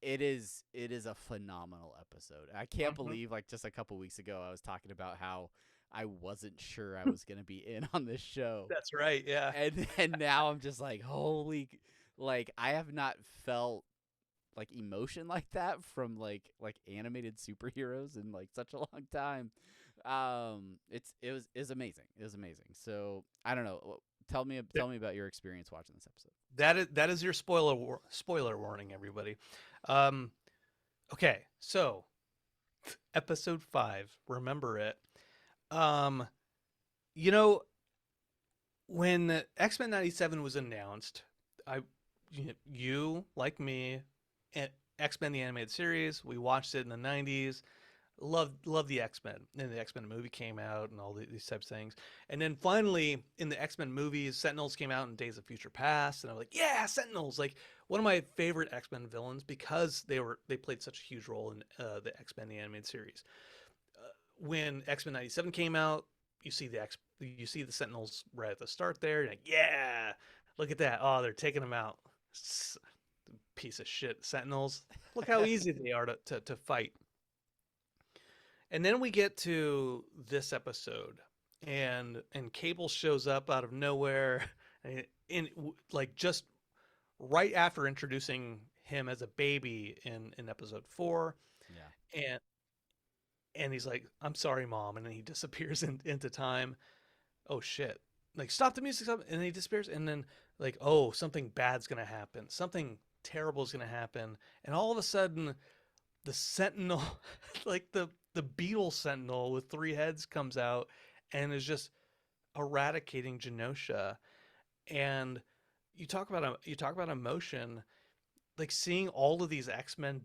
it is a phenomenal episode. I can't believe, like, just a couple weeks ago I was talking about how I wasn't sure I was going to be in on this show. That's right, yeah. And now I'm just like, holy, like, I have not felt like emotion like that from like animated superheroes in like such a long time. It was amazing. It was amazing. So I don't know. Tell me about your experience watching this episode. That is your spoiler warning, everybody. Okay, so episode 5, remember it. You know, when X-Men 97 was announced, you like me, and X-Men the animated series, we watched it in the 90s. Loved the X-Men. And the X-Men movie came out and all these types of things. And then finally in the X-Men movies, Sentinels came out in Days of Future Past, and I'm like, yeah, Sentinels, like one of my favorite X-Men villains, because they played such a huge role in the X-Men the animated series. When X-Men 97 came out, you see the Sentinels right at the start there. You're like, yeah, look at that. Oh, they're taking them out. Piece of shit Sentinels. Look how easy they are to fight. And then we get to this episode, and Cable shows up out of nowhere, in like just right after introducing him as a baby in episode 4. Yeah. And he's like, I'm sorry, Mom. And then he disappears into time. Oh, shit. Like, stop the music. Stop. And then he disappears. And then, like, oh, something bad's going to happen. Something terrible is going to happen. And all of a sudden, the Sentinel, like the Beetle Sentinel with 3 heads, comes out and is just eradicating Genosha. And you talk about emotion, like seeing all of these X-Men,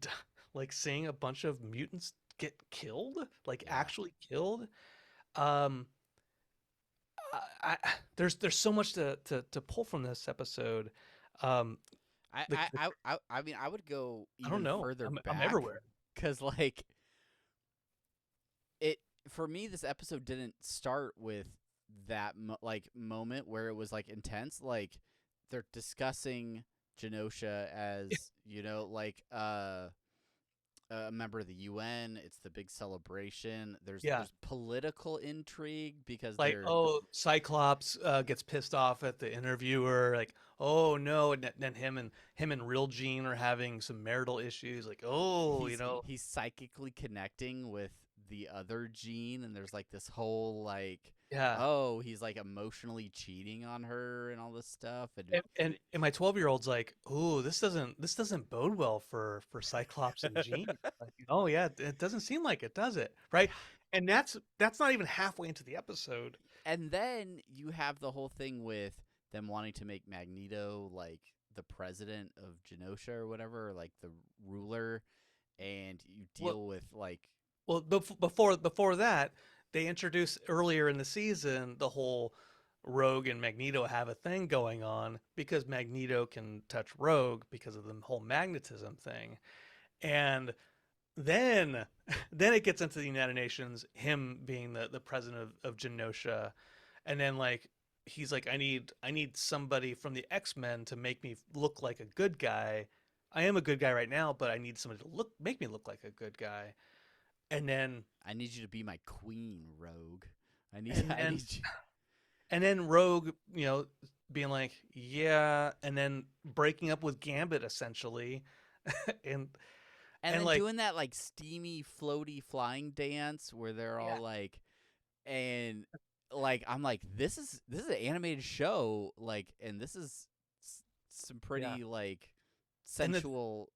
like seeing a bunch of mutants get killed, like actually killed. There's so much to pull from this episode. I mean, I would go even I don't know. further back. I'm everywhere. Because, like, it, for me, this episode didn't start with that moment where it was like intense. Like, they're discussing Genosha as like a member of the UN. It's the big celebration. There's political intrigue because like, Cyclops gets pissed off at the interviewer. Like, oh no, and then him and Real Jean are having some marital issues. Like, he's psychically connecting with the other Jean, and there's like this whole like, he's like emotionally cheating on her and all this stuff. And my 12-year-old's like, oh, this doesn't bode well for Cyclops and Jean. Like, oh yeah, it doesn't seem like it, does it? Right? And that's not even halfway into the episode. And then you have the whole thing with them wanting to make Magneto like the president of Genosha or whatever, or like the ruler, and you deal with like. Well, before that, they introduced earlier in the season the whole Rogue and Magneto have a thing going on because Magneto can touch Rogue because of the whole magnetism thing, and then it gets into the United Nations, him being the president of Genosha, and then like he's like, I need somebody from the X-Men to make me look like a good guy. I am a good guy right now, but I need somebody to make me look like a good guy. And then I need you to be my queen, Rogue. I need you. And then Rogue, being like, yeah, and then breaking up with Gambit essentially, and then like doing that like steamy, floaty flying dance where they're all like, and like I'm like, this is an animated show, like, and this is some pretty like sensual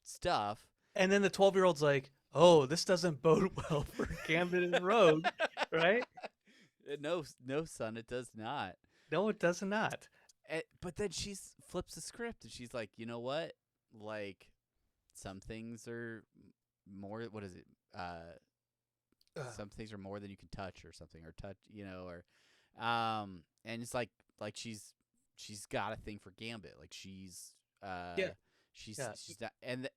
stuff. And then the 12-year-old's like, oh, this doesn't bode well for Gambit and Rogue, right? No, son, it does not. No, it does not. But then she flips the script and she's like, you know what? Like, some things are more. What is it? Some things are more than you can touch, or something, or touch, or and it's like she's got a thing for Gambit. Like she's she's not, and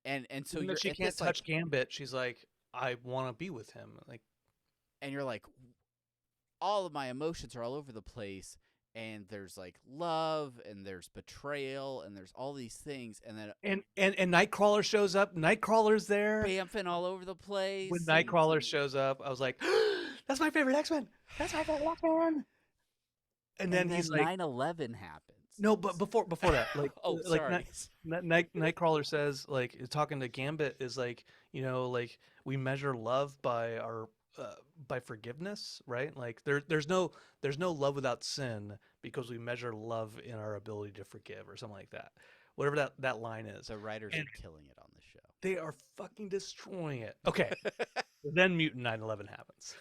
so even she can't touch Gambit. She's like, I want to be with him. Like, and you're like, all of my emotions are all over the place, and there's like love, and there's betrayal, and there's all these things, and then and Nightcrawler shows up. Nightcrawler's there, bamfing all over the place. When Nightcrawler shows up, I was like, "That's my favorite X-Men. That's my favorite X-Men." And then he's like, 9/11 happens. No, but before that, like, sorry. Nightcrawler says, like, talking to Gambit is like, like we measure love by our by forgiveness, right? Like there's no love without sin because we measure love in our ability to forgive, or something like that. Whatever that line is. The writers are killing it on the show. They are fucking destroying it. Okay. Then Mutant 9/11 happens.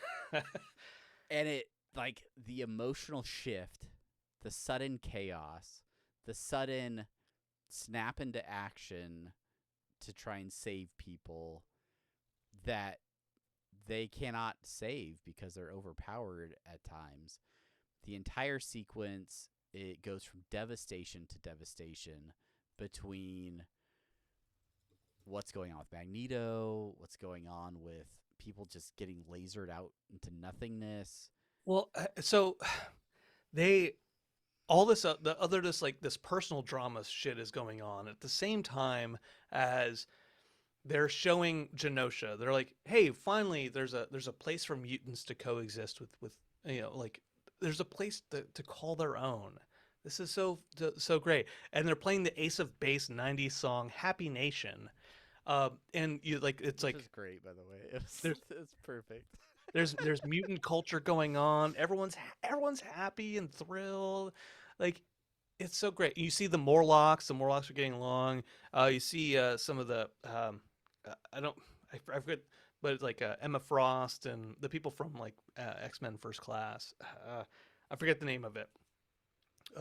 And it, like, the emotional shift, the sudden chaos, the sudden snap into action to try and save people that they cannot save because they're overpowered at times. The entire sequence, it goes from devastation to devastation between what's going on with Magneto, what's going on with people just getting lasered out into nothingness. Well, so they all this this personal drama shit is going on at the same time as they're showing Genosha. They're like, hey, finally there's a place for mutants to coexist with like there's a place to call their own. This is so great. And they're playing the Ace of Base 90s song Happy Nation. And you like it's like, this is great, by the way. It's perfect. There's mutant culture going on. Everyone's happy and thrilled. Like, it's so great. You see the Morlocks. The Morlocks are getting along. You see some of the I forget, but it's like Emma Frost and the people from like X-Men First Class. I forget the name of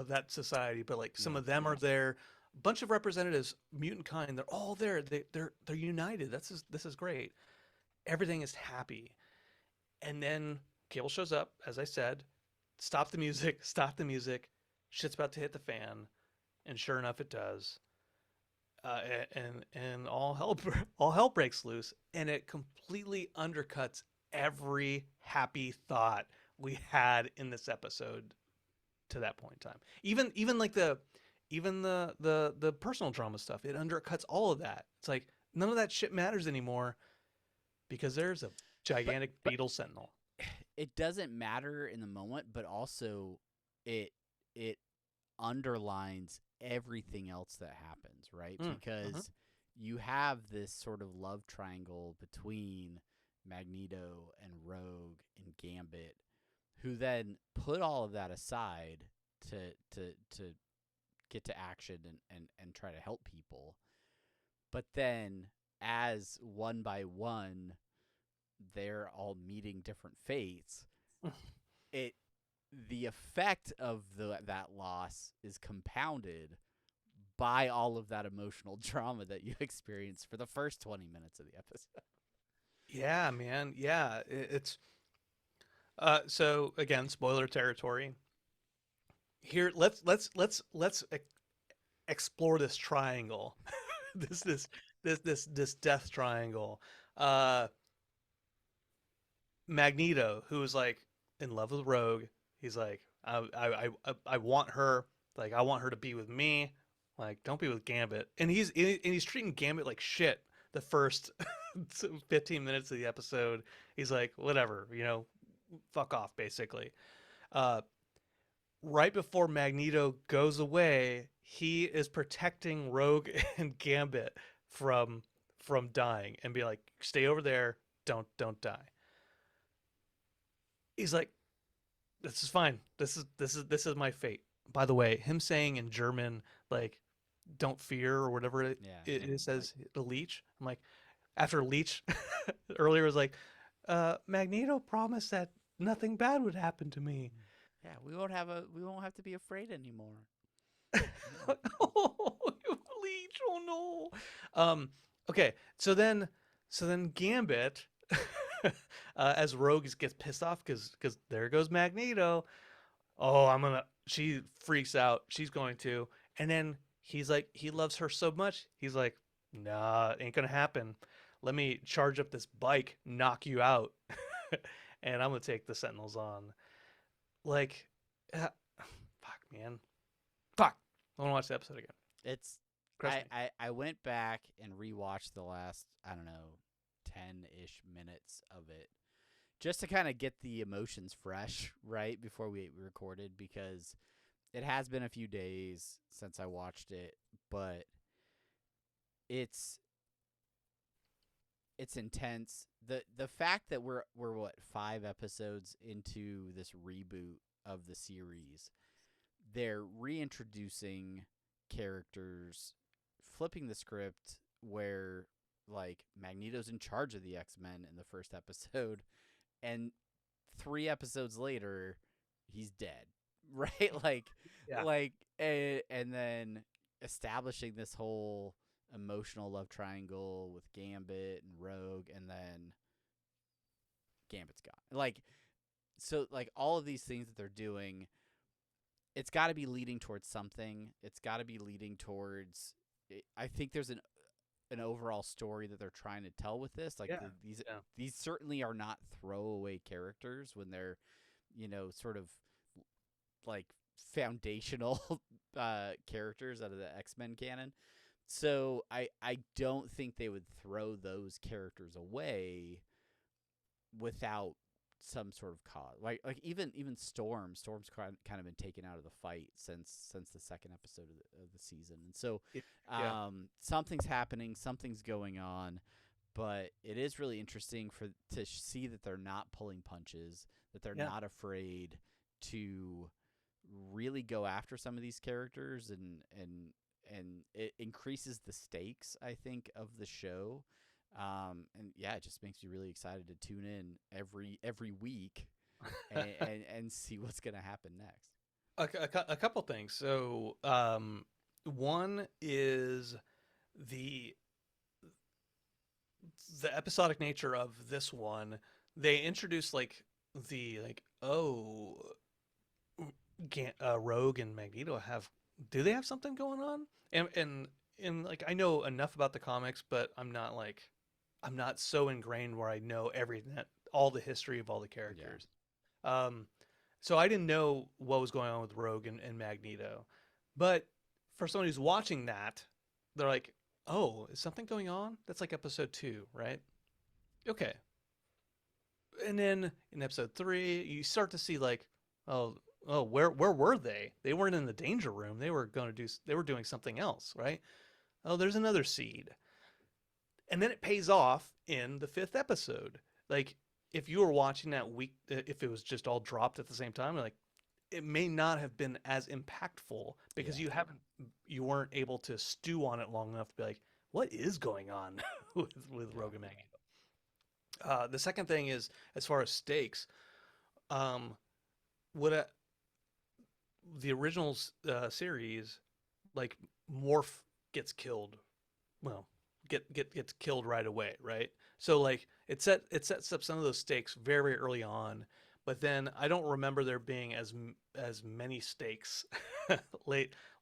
that society, but like some of them are there. A bunch of representatives, mutant kind. They're all there. They're united. This is great. Everything is happy. And then Cable shows up, as I said. Stop the music. Shit's about to hit the fan, and sure enough, it does. And all hell breaks loose, and it completely undercuts every happy thought we had in this episode to that point in time. Even like the personal drama stuff, it undercuts all of that. It's like none of that shit matters anymore because there's a gigantic beetle sentinel. It doesn't matter in the moment, but also it underlines everything else that happens, right? Because you have this sort of love triangle between Magneto and Rogue and Gambit, who then put all of that aside to get to action and try to help people. But then as one by one they're all meeting different fates, the effect of that loss is compounded by all of that emotional drama that you experience for the first 20 minutes of the episode. Yeah, man. Yeah, it's so again, spoiler territory. Here, let's explore this triangle. this death triangle. Uh Magneto, who is like in love with Rogue, he's like, I want her, like I want her to be with me. Like, don't be with Gambit. And he's treating Gambit like shit the first 15 minutes of the episode. He's like, whatever, fuck off, basically. Uh, right before Magneto goes away, he is protecting Rogue and Gambit from dying and be like, stay over there, don't die. He's like, this is fine. This is my fate. By the way, him saying in German, like, don't fear or whatever it says, the Leech. I'm like, after Leech earlier was like, Magneto promised that nothing bad would happen to me. Yeah, we won't have to be afraid anymore. Oh, Leech, oh no. Okay, so then Gambit, as Rogue gets pissed off because there goes Magneto. Oh, she freaks out. She's going to. And then he's like, he loves her so much. He's like, nah, ain't gonna happen. Let me charge up this bike, knock you out. And I'm gonna take the Sentinels on. Like, fuck, man. Fuck. I want to watch the episode again. It's, I went back and rewatched the last, I don't know, 10-ish minutes of it just to kind of get the emotions fresh right before we recorded, because it has been a few days since I watched it, but it's intense. The fact that we're what, 5 episodes into this reboot of the series, they're reintroducing characters, flipping the script where like Magneto's in charge of the X-Men in the first episode, and 3 episodes later he's dead, right? And then establishing this whole emotional love triangle with Gambit and Rogue, and then Gambit's gone. Like, so like all of these things that they're doing, it's got to be leading towards something. It's got to be leading towards, I think there's an overall story that they're trying to tell with this. Like, these certainly are not throwaway characters when they're, sort of like foundational characters out of the X-Men canon. So I don't think they would throw those characters away without some sort of cause. Like even Storm's kind of been taken out of the fight since the second episode of the season. And so something's happening, something's going on, but it is really interesting to see that they're not pulling punches, that they're not afraid to really go after some of these characters, and it increases the stakes, I think, of the show. And yeah, it just makes me really excited to tune in every week and see what's going to happen next. A couple things. So, one is the episodic nature of this one. They introduce Rogue and Magneto do they have something going on? And like, I know enough about the comics, but I'm not so ingrained where I know everything, all the history of all the characters. Yeah. So I didn't know what was going on with Rogue and Magneto. But for someone who's watching that, they're like, oh, is something going on? That's like episode 2, right? Okay. And then in episode 3, you start to see like, oh, where were they? They weren't in the danger room. They were doing something else, right? Oh, there's another seed. And then it pays off in the 5th episode. Like, if you were watching that week, if it was just all dropped at the same time, like, it may not have been as impactful because you weren't able to stew on it long enough to be like, what is going on with Rogue and Magneto? The second thing is, as far as stakes, would the original series, like Morph gets killed, well, gets killed right away, right? So like it sets up some of those stakes very, very early on, but then I don't remember there being as many stakes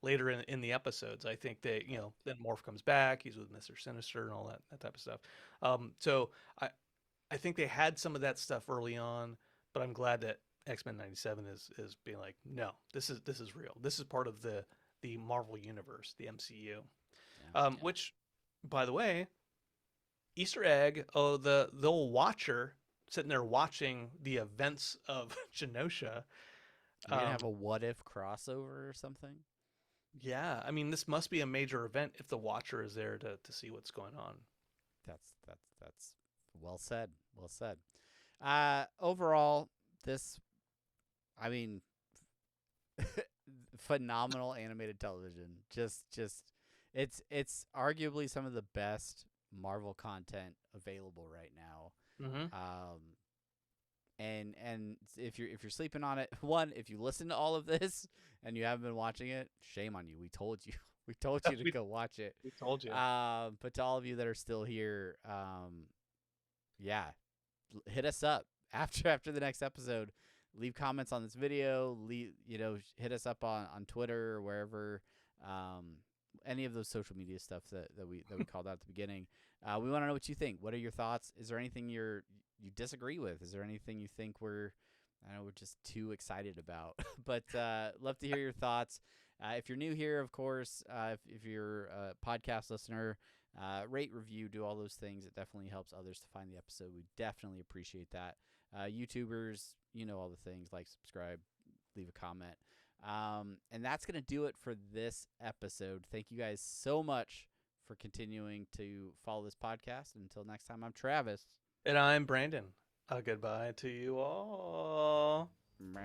later in the episodes. I think they, then Morph comes back, he's with Mr. Sinister and all that type of stuff. So I think they had some of that stuff early on, but I'm glad that X-Men 97 is being like, no, this is real. This is part of the Marvel universe, the MCU. Which, by the way, Easter egg. Oh, the old Watcher sitting there watching the events of Genosha. You're gonna have a what if crossover or something? Yeah, I mean, this must be a major event if the Watcher is there to see what's going on. That's well said. Well said. Overall, this, I mean, phenomenal animated television. Just it's arguably some of the best Marvel content available right now. And if you're sleeping on it, one, if you listen to all of this and you haven't been watching it, shame on you. We told you. We told you to go watch it. We told you. But to all of you that are still here, yeah, hit us up after the next episode. Leave comments on this video. Hit us up on Twitter or wherever. Any of those social media stuff that we called out at the beginning. We want to know what you think. What are your thoughts? Is there anything you disagree with? Is there anything you think we're just too excited about? But love to hear your thoughts. If you're new here, of course, if you're a podcast listener, rate, review, do all those things. It definitely helps others to find the episode. We definitely appreciate that. YouTubers, all the things, like, subscribe, leave a comment. And that's going to do it for this episode. Thank you guys so much for continuing to follow this podcast. Until next time, I'm Travis. And I'm Brandon. Goodbye to you all. Bye.